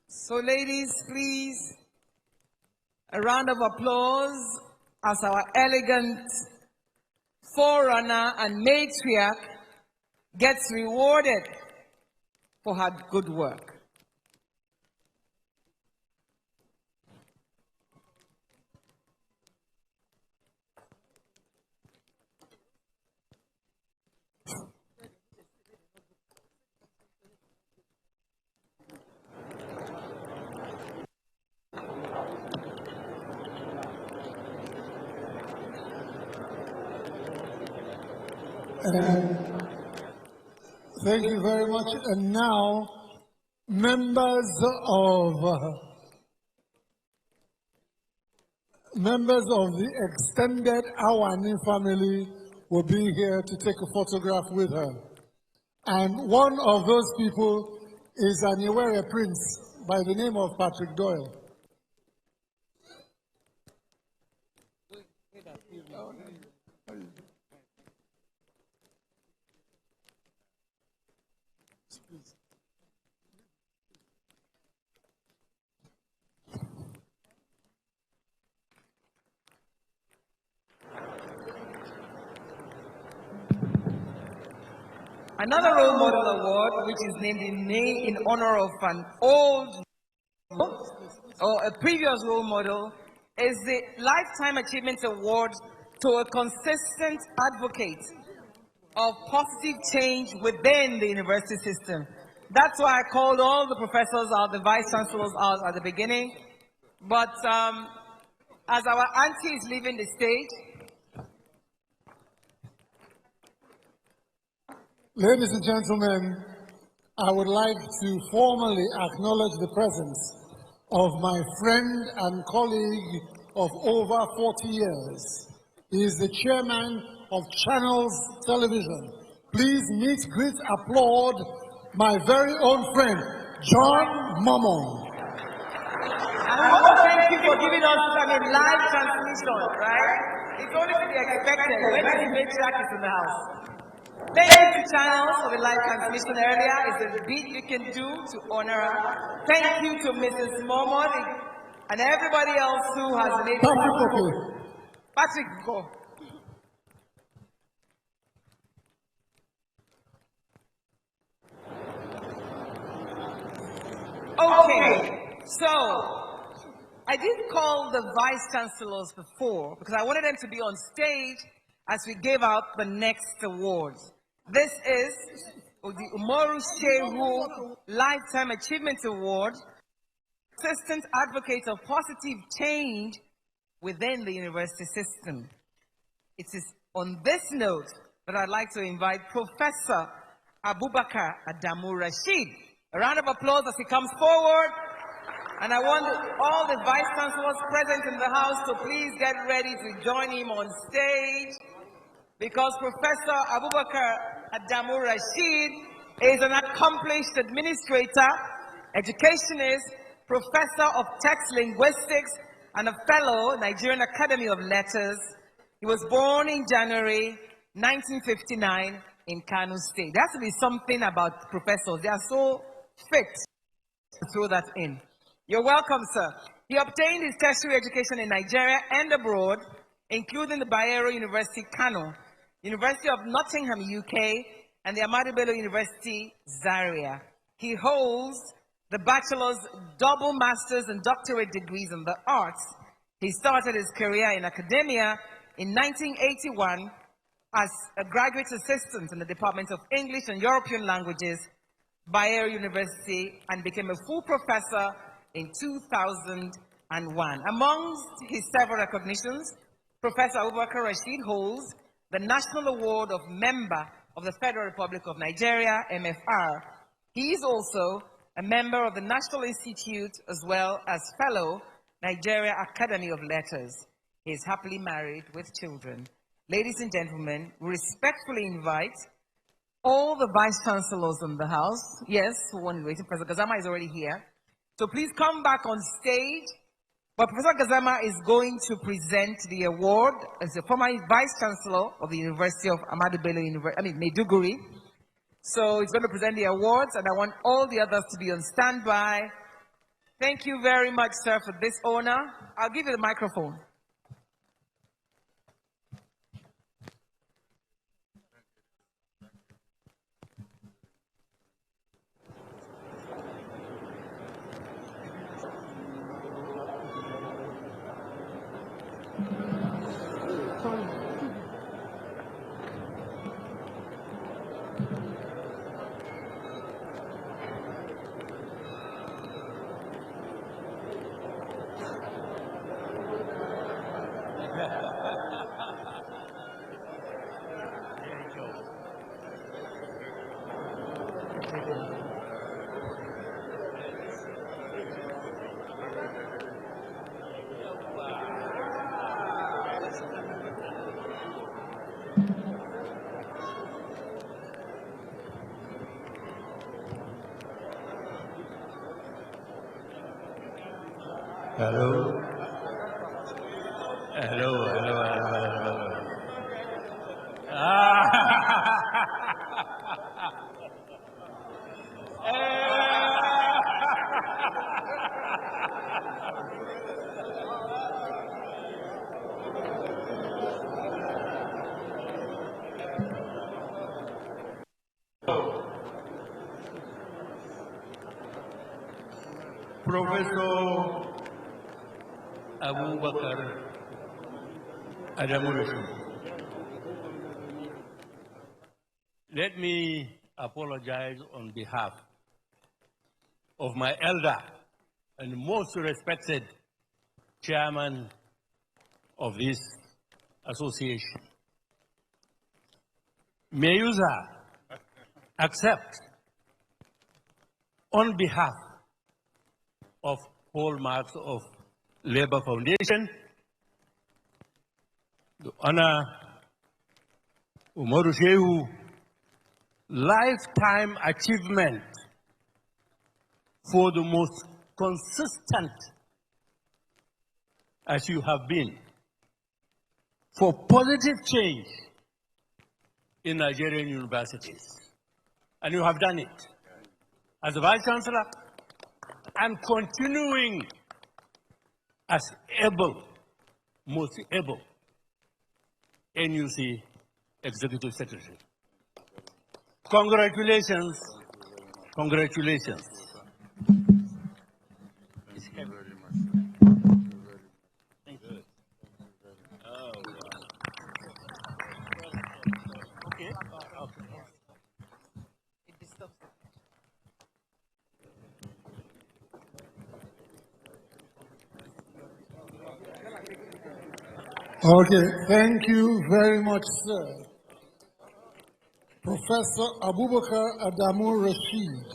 So ladies, please, a round of applause as our elegant forerunner and matriarch gets rewarded for her good work. Thank you very much. And now, members of the extended Awani family will be here to take a photograph with her. And one of those people is an Iwere prince by the name of Patrick Doyle. Another role model award, which is named in honor of an old or a previous role model, is the Lifetime Achievement Award to a consistent advocate of positive change within the university system. That's why I called all the professors out, the vice chancellors out at the beginning. But as our auntie is leaving the stage, ladies and gentlemen, I would like to formally acknowledge the presence of my friend and colleague of over 40 years. He is the chairman of Channels Television. Please meet, greet, applaud my very own friend, John Momon. And we want to thank you for giving us live transmission, right? It's only to be expected when the matriarch is in the house. Thank you to Channels for the live transmission earlier. It's a bit you can do to honor her. Thank you to Mrs. Momod and everybody else who has been able to. Patrick, go. Okay, so I did call the vice chancellors before because I wanted them to be on stage as we gave out the next awards. This is the Umaru Shehu Lifetime Achievement Award, Assistant Advocate of Positive Change within the university system. It is on this note that I'd like to invite Professor Abubakar Adamu Rashid. A round of applause as he comes forward. And I want all the vice chancellors present in the house to please get ready to join him on stage, because Professor Abubakar Adamu Rashid is an accomplished administrator, educationist, professor of text linguistics, and a fellow Nigerian Academy of Letters. He was born in January 1959 in Kano State. There has to be something about professors. They are so fit to throw that in. You're welcome, sir. He obtained his tertiary education in Nigeria and abroad, including the Bayero University, Kano, University of Nottingham, UK, and the Ahmadu Bello University, Zaria. He holds the bachelor's, double master's, and doctorate degrees in the arts. He started his career in academia in 1981 as a graduate assistant in the Department of English and European Languages, Bayero University, and became a full professor in 2001. Amongst his several recognitions, Professor Abubakar Rashid holds the National Award of Member of the Federal Republic of Nigeria, MFR. He is also a member of the National Institute as well as fellow Nigeria Academy of Letters. He is happily married with children. Ladies and gentlemen, we respectfully invite all the vice chancellors in the house. Yes, one is waiting. Professor Gazama is already here. So please come back on stage. But Professor Gazama is going to present the award as the former vice chancellor of the University of Ahmadu Bello Maiduguri. So he's going to present the awards, and I want all the others to be on standby. Thank you very much, sir, for this honor. I'll give you the microphone. Hello. Hello. Professor Abubakar Adamu Rashid. Let me apologize on behalf of my elder and most respected chairman of this association. May you, sir, accept on behalf of Hallmarks of Labor Foundation to honor Umaru Shehu Lifetime Achievement for the most consistent, as you have been, for positive change in Nigerian universities. And you have done it. As a Vice Chancellor, and continuing as able, most able, NUC Executive Secretary. Congratulations, congratulations. Thank you. Oh, wow. Okay. Okay. It disturbs. Okay, thank you very much, sir. Professor Abubakar Adamu Rashid,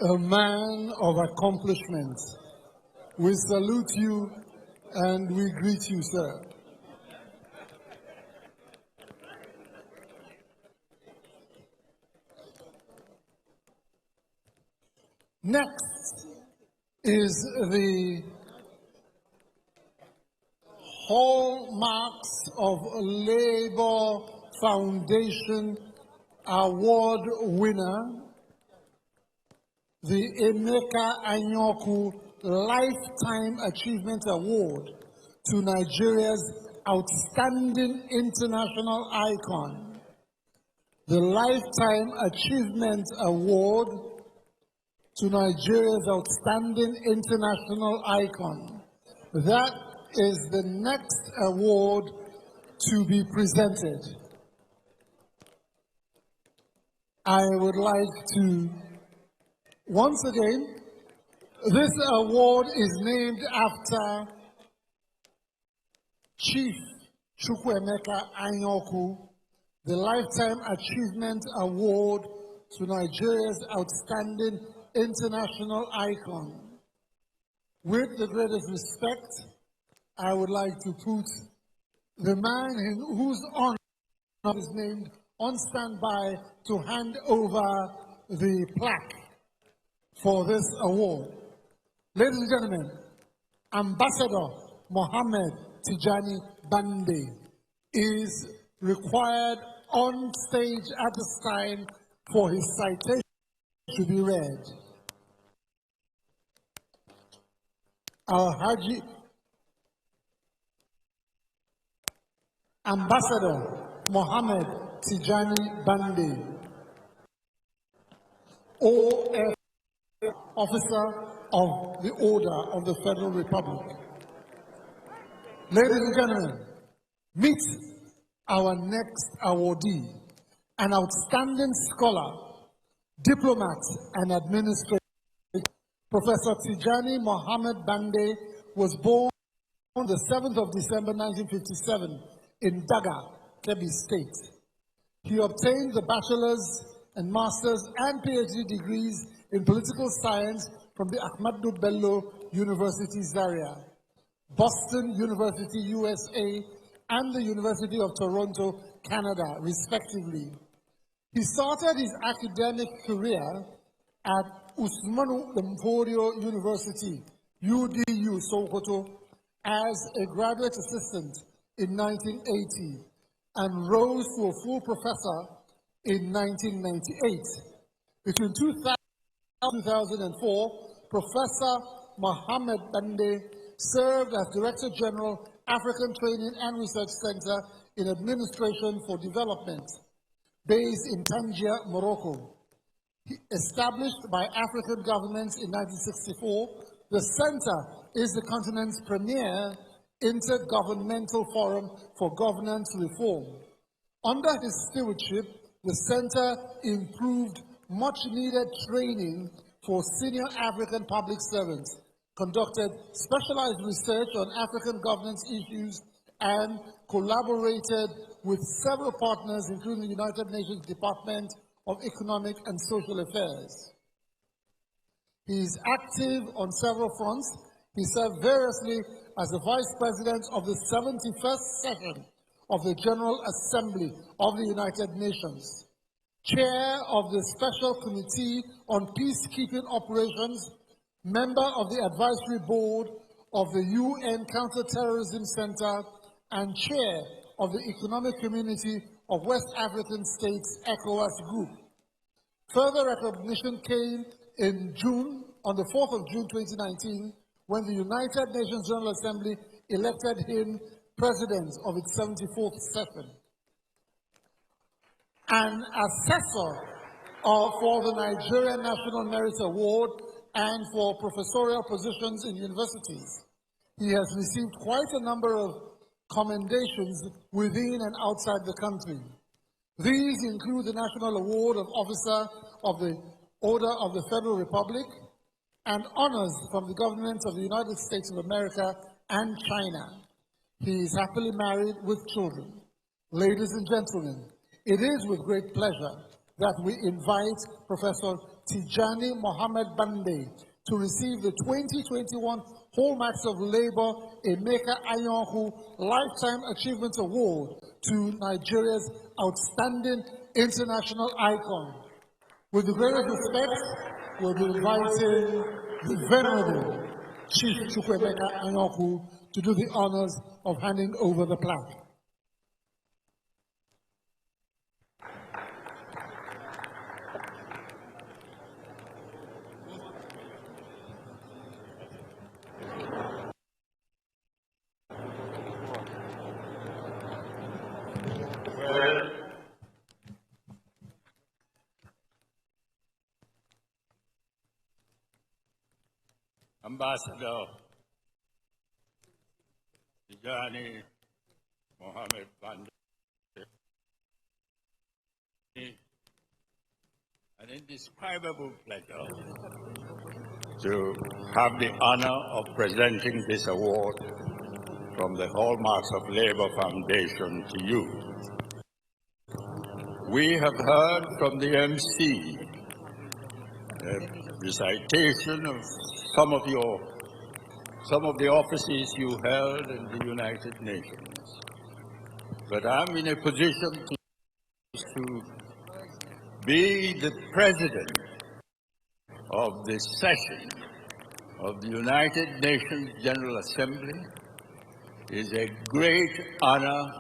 a man of accomplishments. We salute you and we greet you, sir. Next is the Hallmarks of Labor Foundation Award winner, the Emeka Anyoku Lifetime Achievement Award to Nigeria's outstanding international icon. The Lifetime Achievement Award to Nigeria's outstanding international icon. That is the next award to be presented. I would like to, once again, this award is named after Chief Chukwuemeka Anyoku, the Lifetime Achievement Award to Nigeria's outstanding international icon. With the greatest respect, I would like to put the man whose honor is named on standby to hand over the plaque for this award. Ladies and gentlemen, Ambassador Mohammed Tijani Bande is required on stage at this time for his citation to be read. Our Haji Ambassador Mohammed Tijani Bande, OF Officer of the Order of the Federal Republic. Ladies and gentlemen, meet our next awardee, an outstanding scholar, diplomat, and administrator. Professor Tijani Mohammed Bande was born on the 7th of December 1957 in Daga, Kebbi State. He obtained the bachelor's and master's and PhD degrees in political science from the Ahmadu Bello University Zaria, Boston University, USA, and the University of Toronto, Canada, respectively. He started his academic career at Usmanu Demporio University, UDU, Sokoto, as a graduate assistant in 1980 and rose to a full professor in 1998. Between 2000 and 2004, Professor Mohammed Bande served as Director General, African Training and Research Center in Administration for Development, based in Tangier, Morocco. Established by African governments in 1964, the center is the continent's premier intergovernmental forum for governance reform. Under his stewardship, the center improved much-needed training for senior African public servants, conducted specialized research on African governance issues, and collaborated with several partners, including the United Nations Department of Economic and Social Affairs. He is active on several fronts. He served variously as the Vice President of the 71st session of the General Assembly of the United Nations, Chair of the Special Committee on Peacekeeping Operations, member of the Advisory Board of the UN Counterterrorism Center, and Chair of the Economic Community of West African States ECOWAS Group. Further recognition came in June, on the 4th of June 2019, when the United Nations General Assembly elected him president of its 74th session. An assessor for the Nigerian National Merit Award and for professorial positions in universities. He has received quite a number of commendations within and outside the country. These include the National Award of Officer of the Order of the Federal Republic and honors from the governments of the United States of America and China. He is happily married with children. Ladies and gentlemen, it is with great pleasure that we invite Professor Tijani Mohammed Bande to receive the 2021 Hallmarks of Labor Emeka Ayonhu Lifetime Achievement Award to Nigeria's outstanding international icon. With the greatest respect, we'll be inviting the Venerable Chief Chukwuemeka Ayonhu to do the honors of handing over the plaque. Ambassador Tijani Mohammed Bande, an indescribable pleasure to have the honor of presenting this award from the Hallmarks of Labor Foundation to you. We have heard from the MC a recitation of some of the offices you held in the United Nations. But I'm in a position to be the president of the session of the United Nations General Assembly is a great honor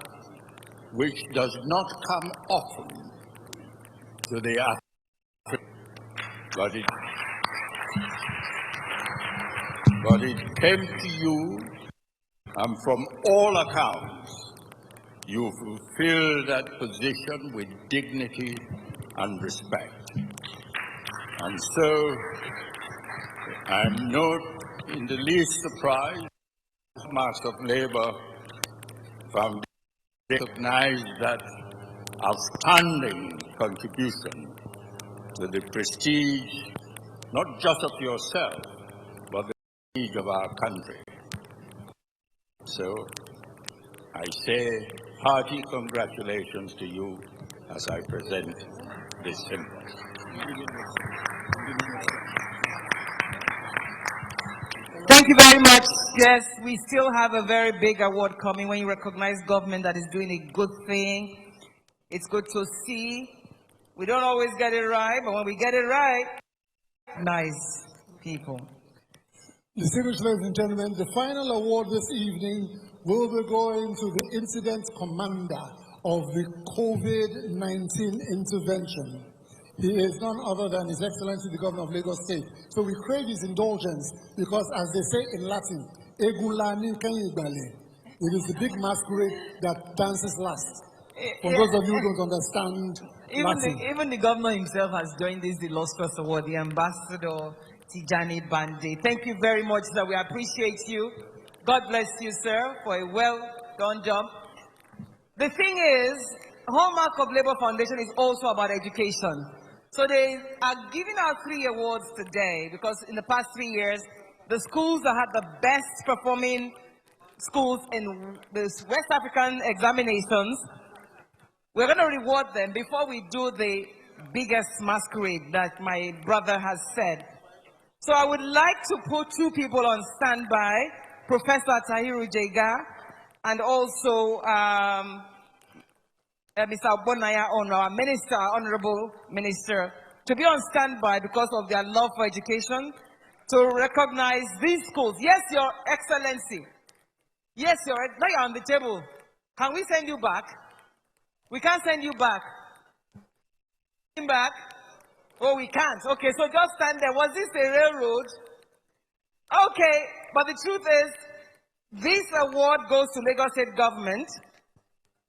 which does not come often to the African, but it came to you, and from all accounts, you fulfill that position with dignity and respect. And so, I'm not in the least surprised Hallmarks of Labor Foundation recognize that outstanding contribution to the prestige, not just of yourself, but the prestige of our country. So, I say hearty congratulations to you as I present this symbol. Thank you very much. Yes, we still have a very big award coming when you recognize government that is doing a good thing. It's good to see. We don't always get it right, but when we get it right, nice people. Distinguished ladies and gentlemen, the final award this evening will be going to the incident commander of the COVID-19 intervention. He is none other than His Excellency the Governor of Lagos State. So we crave his indulgence because, as they say in Latin, Egulani Kenyibale. It is the big masquerade that dances last. For those of you who don't understand Latin. Even the governor himself has joined this illustrious award, the Ambassador Tijani Bande. Thank you very much, sir. We appreciate you. God bless you, sir, for a well-done job. The thing is, Hallmark of Labor Foundation is also about education. So they are giving out 3 awards today because in the past 3 years, the schools that had the best performing schools in the West African examinations, we're going to reward them before we do the biggest masquerade that my brother has said. So I would like to put 2 people on standby, Professor Tahiru Jega and also Mr. Bonaya on our minister, honorable minister, to be on standby because of their love for education, to recognize these schools. Yes, Your Excellency. Yes, now you're on the table. Can we send you back? We can't send you back. Back? Oh, we can't. Okay, so just stand there. Was this a railroad? Okay, but the truth is, this award goes to Lagos State government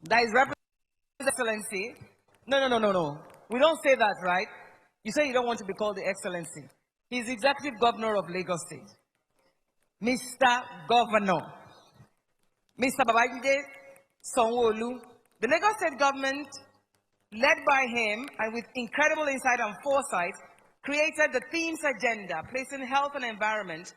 that is representing His Excellency. No. We don't say that, right? You say you don't want to be called the Excellency. He's the Executive Governor of Lagos State. Mr. Governor. Mr. Babajide Sanwo-Olu. The Lagos State government, led by him and with incredible insight and foresight, created the themes agenda, placing health and environment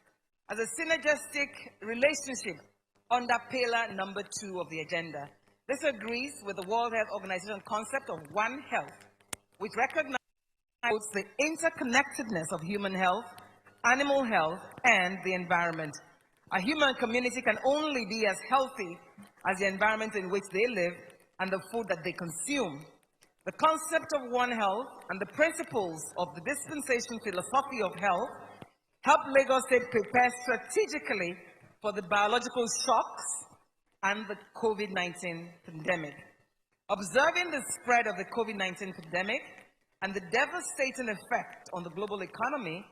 as a synergistic relationship under pillar number 2 of the agenda. This agrees with the World Health Organization concept of One Health, which recognizes the interconnectedness of human health, animal health, and the environment. A human community can only be as healthy as the environment in which they live and the food that they consume. The concept of One Health and the principles of the dispensation philosophy of health help Lagos State prepare strategically for the biological shocks and the COVID-19 pandemic. Observing the spread of the COVID-19 pandemic and the devastating effect on the global economy,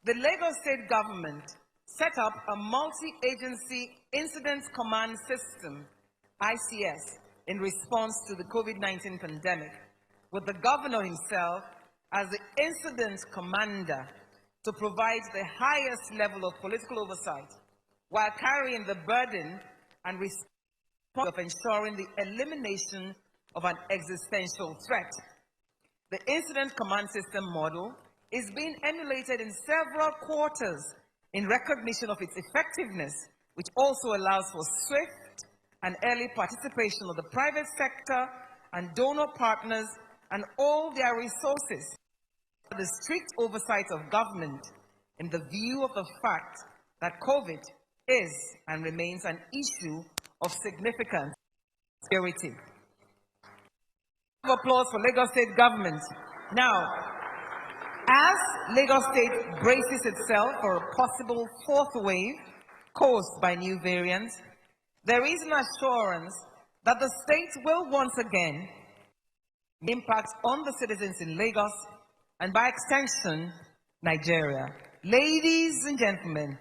the Lagos State government set up a multi-agency incident command system, ICS, in response to the COVID-19 pandemic, with the governor himself as the incident commander to provide the highest level of political oversight while carrying the burden and responsibility of ensuring the elimination of an existential threat. The incident command system model is being emulated in several quarters in recognition of its effectiveness, which also allows for swift and early participation of the private sector and donor partners and all their resources, the strict oversight of government in the view of the fact that COVID is and remains an issue of significant security. Applause for Lagos State government. Now, as Lagos State braces itself for a possible 4th wave caused by new variants, there is an assurance that the state will once again impact on the citizens in Lagos and by extension, Nigeria. Ladies and gentlemen,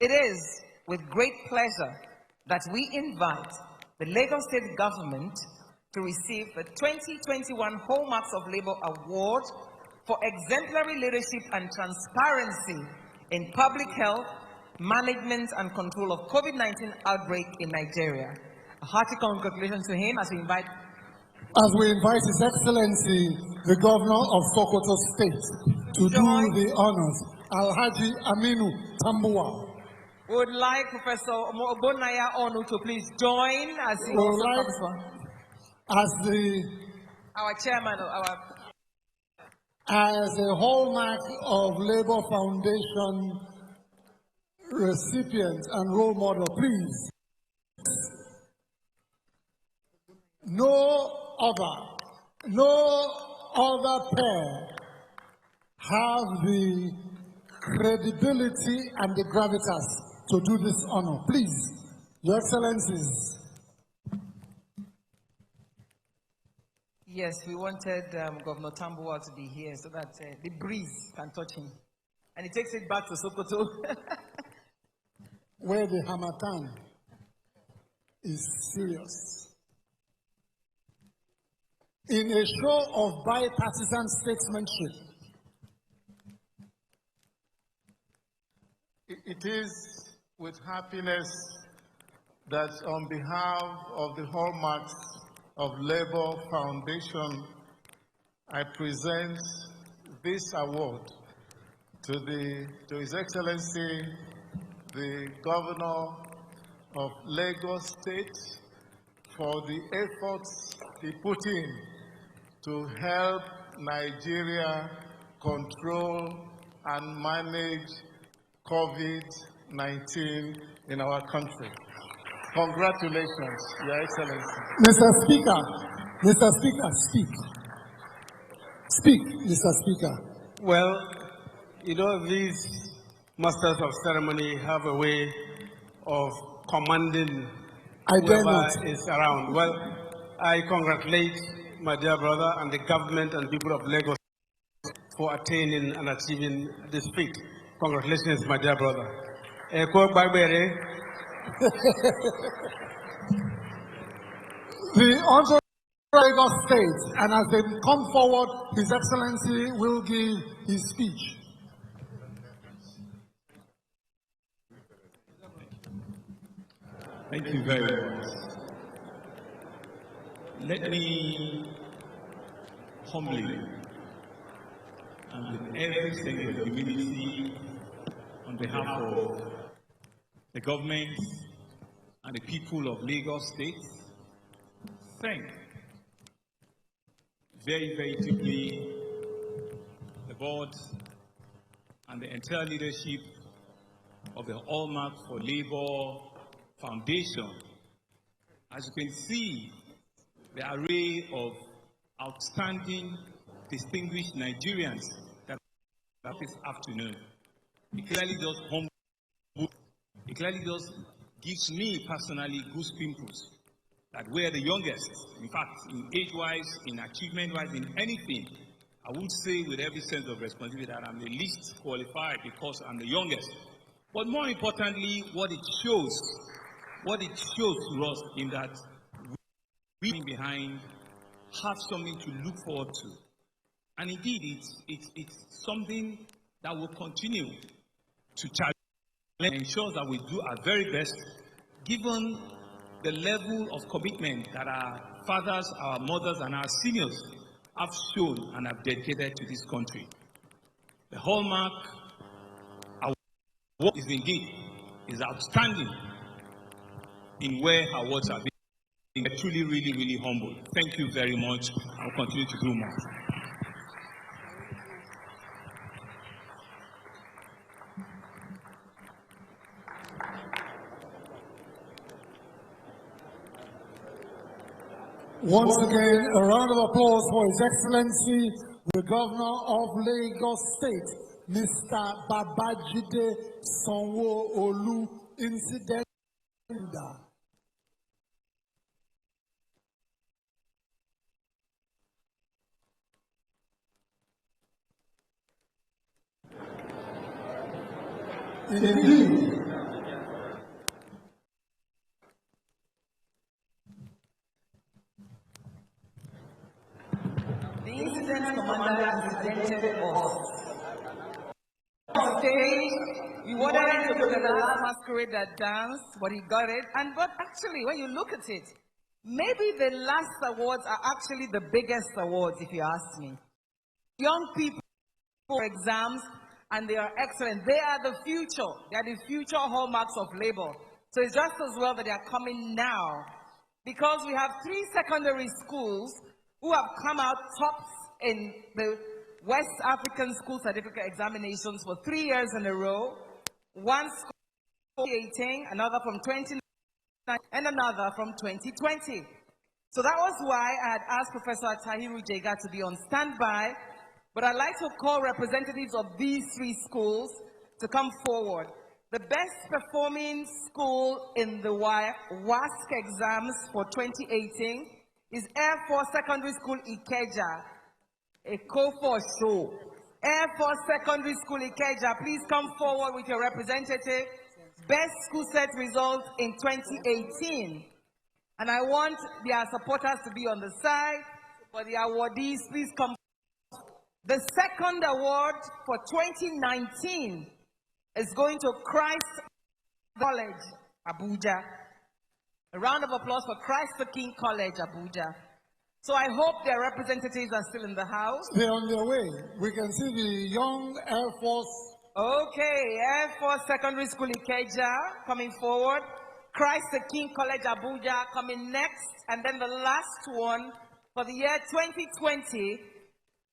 it is with great pleasure that we invite the Lagos State government to receive the 2021 Hallmarks of Labor Award for exemplary leadership and transparency in public health, management and control of COVID-19 outbreak in Nigeria. A hearty congratulations to him as we invite His Excellency, the Governor of Sokoto State, to do the honors. Alhaji Aminu Tambuwa. Would like Professor Obonaya Onu to please join as he also comes from. Our chairman of as a hallmark of Labour Foundation recipient and role model, please. No other pair have the credibility and the gravitas to do this honor. Please, Your Excellencies. Yes, we wanted Governor Tambuwa to be here so that the breeze can touch him. And he takes it back to Sokoto. Where the Hamatan is serious. In a show of bipartisan statesmanship, it is with happiness that on behalf of the Hallmarks of Labour Foundation, I present this award to His Excellency, the Governor of Lagos State, for the efforts he put in to help Nigeria control and manage COVID-19 in our country. Congratulations, Your Excellency. Mr. Speaker, speak. Speak, Mr. Speaker. Well, you know, these masters of ceremony have a way of commanding whoever is around. Well, I congratulate my dear brother, and the government and people of Lagos for attaining and achieving this feat. Congratulations, my dear brother. The Honorable Lagos State, and as they come forward, His Excellency will give his speech. Thank you very much. Let me humbly and with every single humility on behalf of the government and the people of Lagos State, thank very, very deeply the board and the entire leadership of the Hallmarks for Labor Foundation. As you can see, the array of outstanding, distinguished Nigerians that this afternoon, it clearly just humble, it clearly just gives me personally goose pimples that we're the youngest. In fact, in age-wise, in achievement-wise, in anything, I would say with every sense of responsibility that I'm the least qualified because I'm the youngest. But more importantly, what it shows to us in that we behind have something to look forward to. And indeed, it's something that will continue to challenge and ensure that we do our very best, given the level of commitment that our fathers, our mothers, and our seniors have shown and have dedicated to this country. The Hallmark award is outstanding in where our words are being truly, really, really humble. Thank you very much. I'll continue to do more. Once again, a round of applause for His Excellency, the Governor of Lagos State, Mr. Babajide Sanwo-Olu, Incident. Indeed. The incident commander incidented us. On stage, we wanted him to look at the last masquerade that danced, but he got it. But actually, when you look at it, maybe the last awards are actually the biggest awards, if you ask me. Young people for exams, and they are excellent. They are the future. They are the future hallmarks of labor. So it's just as well that they are coming now, because we have 3 secondary schools who have come out tops in the West African School Certificate Examinations for 3 years in a row. One from 2018, another from 2019, and another from 2020. So that was why I had asked Professor Tahiru Jega to be on standby, but I'd like to call representatives of these 3 schools to come forward. The best performing school in the WASC exams for 2018 is Air Force Secondary School Ikeja, a for show. Air Force Secondary School Ikeja, please come forward with your representative. Best school set result in 2018. And I want their supporters to be on the side. For the awardees, please come. The second award for 2019 is going to Christ College, Abuja. A round of applause for Christ the King College, Abuja. So I hope their representatives are still in the house. They're on their way. We can see the young Air Force. Okay, Air Force Secondary School Ikeja coming forward. Christ the King College, Abuja coming next. And then the last one for the year 2020,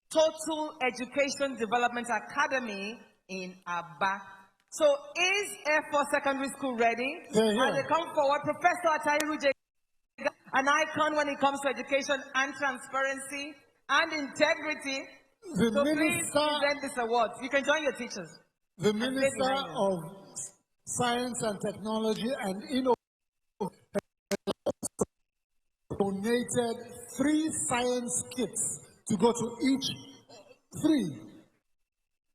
Total Education Development Academy in Aba. So is Air Force Secondary School ready? And they come forward. Professor Atahiru Jega, an icon when it comes to education and transparency and integrity. So please present this award. You can join your teachers. The Minister of Science and Technology and Innovation donated 3 science kits to go to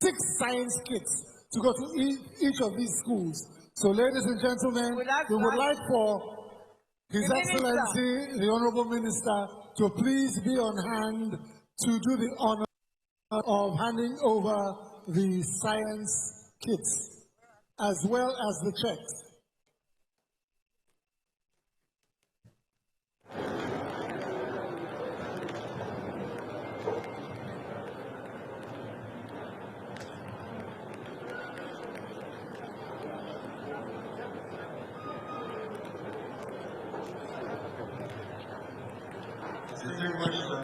six science kits to go to each of these schools. So, ladies and gentlemen, we would like for His Excellency, the Honorable Minister, to please be on hand to do the honor of handing over the science kits as well as the checks.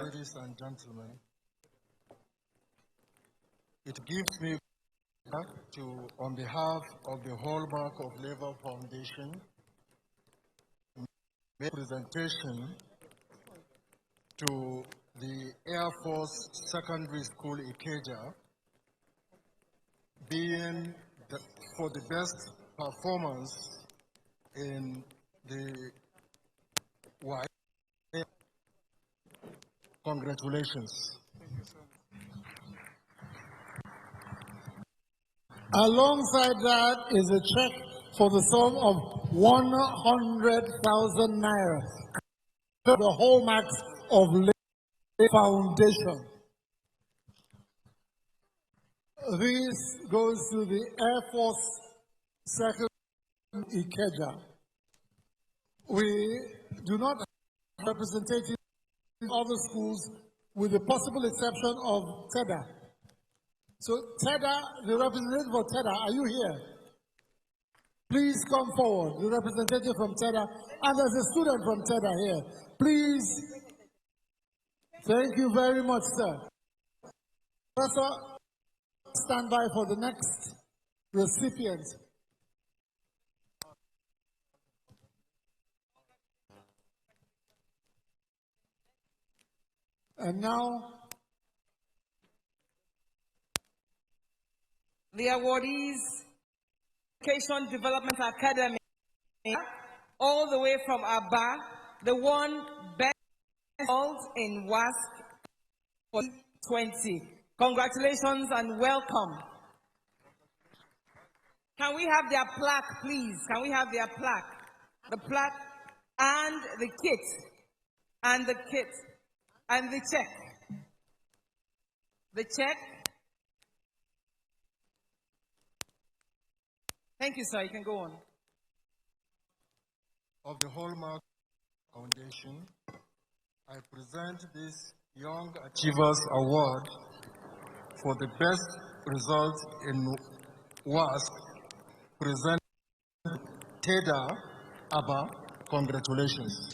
Ladies and gentlemen, it gives me pleasure to, on behalf of the Hallmark of Labor Foundation, make a presentation to the Air Force Secondary School Ikeja, being for the best performance in the Y. Congratulations. Alongside that is a check for the sum of 100,000 naira. The Hallmarks of Labor Foundation. This goes to the Air Force Secretary Ikeja. We do not have representatives in other schools with the possible exception of TEDA. So TEDA, the representative of TEDA, are you here? Please come forward, the representative from TEDA, and there's a student from TEDA here. Please. Thank you very much, sir. Professor, stand by for the next recipient. And now, the awardees, Education Development Academy, all the way from Aba, the one best in WASC for 20. Congratulations and welcome. Can we have their plaque, please? Can we have their plaque? The plaque and the kit, and the kit, and the check. The check. Thank you, sir. You can go on. Of the Hallmark Foundation, I present this Young Achievers Award for the best result in WASC, present TEDA Aba. Congratulations.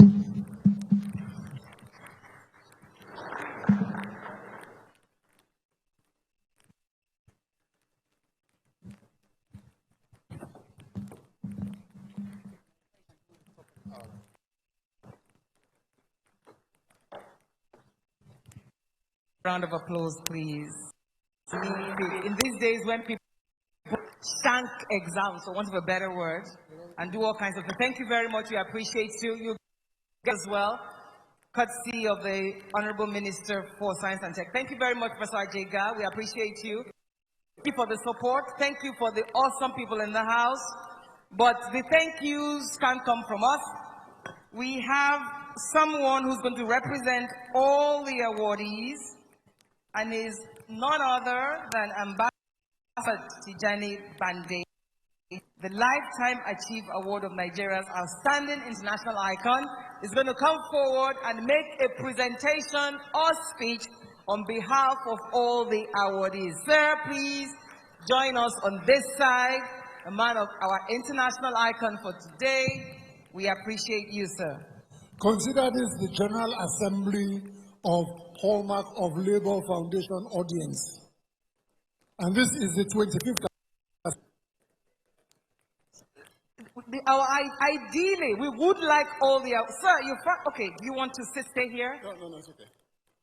Round of applause, please. In these days when people shank exams, for want of a better word, and do all kinds of things. Thank you very much. We appreciate you. You as well. Courtesy of the Honorable Minister for Science and Tech. Thank you very much, Professor Ajega. We appreciate you. Thank you for the support. Thank you for the awesome people in the house. But the thank yous can't come from us. We have someone who's going to represent all the awardees, and is none other than Ambassador Tijani Bande, the Lifetime Achieve Award of Nigeria's Outstanding International Icon, is going to come forward and make a presentation or speech on behalf of all the awardees. Sir, please join us on this side, a man of our international icon for today. We appreciate you, sir. Consider this the General Assembly of Hallmark of Labor Foundation audience. And this is the 25th. Ideally, we would like all the... Sir, okay, you want to stay here? No, it's okay.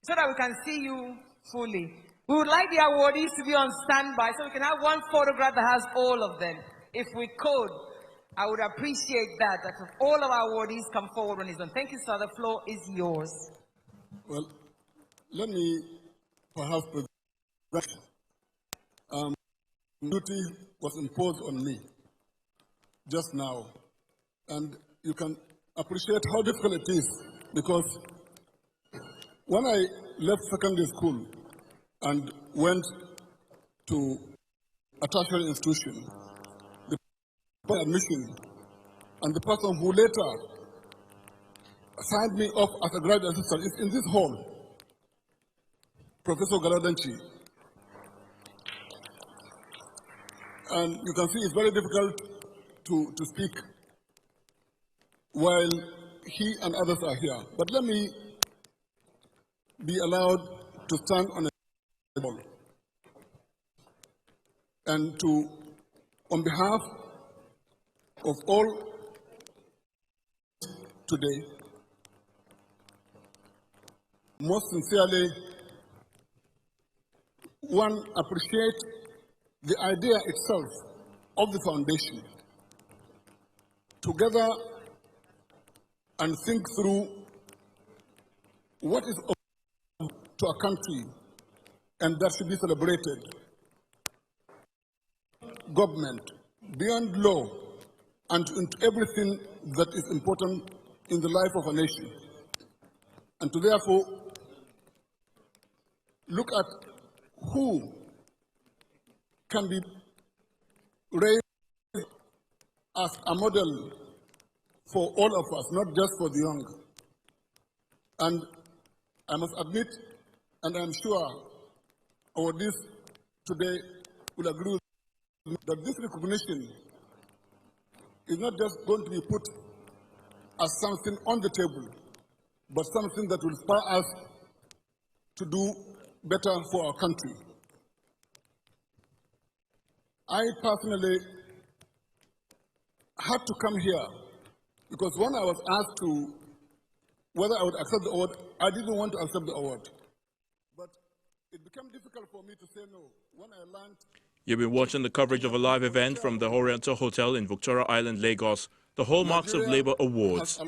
So that we can see you fully. We would like the awardees to be on standby so we can have one photograph that has all of them, if we could. I would appreciate that if all of our awardees come forward on his own. Thank you, sir. The floor is yours. Well, let me perhaps present. Duty was imposed on me just now, and you can appreciate how difficult it is, because when I left secondary school and went to a tertiary institution, the admission and the person who later signed me off as a graduate assistant is in this hall, Professor Galadanchi. And you can see it's very difficult to speak while he and others are here. But let me be allowed to stand on a table and to, on behalf of all today, most sincerely, one, appreciate the idea itself of the foundation, together and think through what is to a country and that should be celebrated. Government, beyond law, and into everything that is important in the life of a nation. And to therefore look at who can be raised as a model for all of us, not just for the young. And I must admit, and I'm sure our this today will agree with me, that this recognition is not just going to be put as something on the table, but something that will inspire us to do better for our country. I personally had to come here because when I was asked to whether I would accept the award, I didn't want to accept the award. But it became difficult for me to say no when I learned. You've been watching the coverage of a live event from the Oriental Hotel in Victoria Island, Lagos, the Hallmarks of Labor Awards.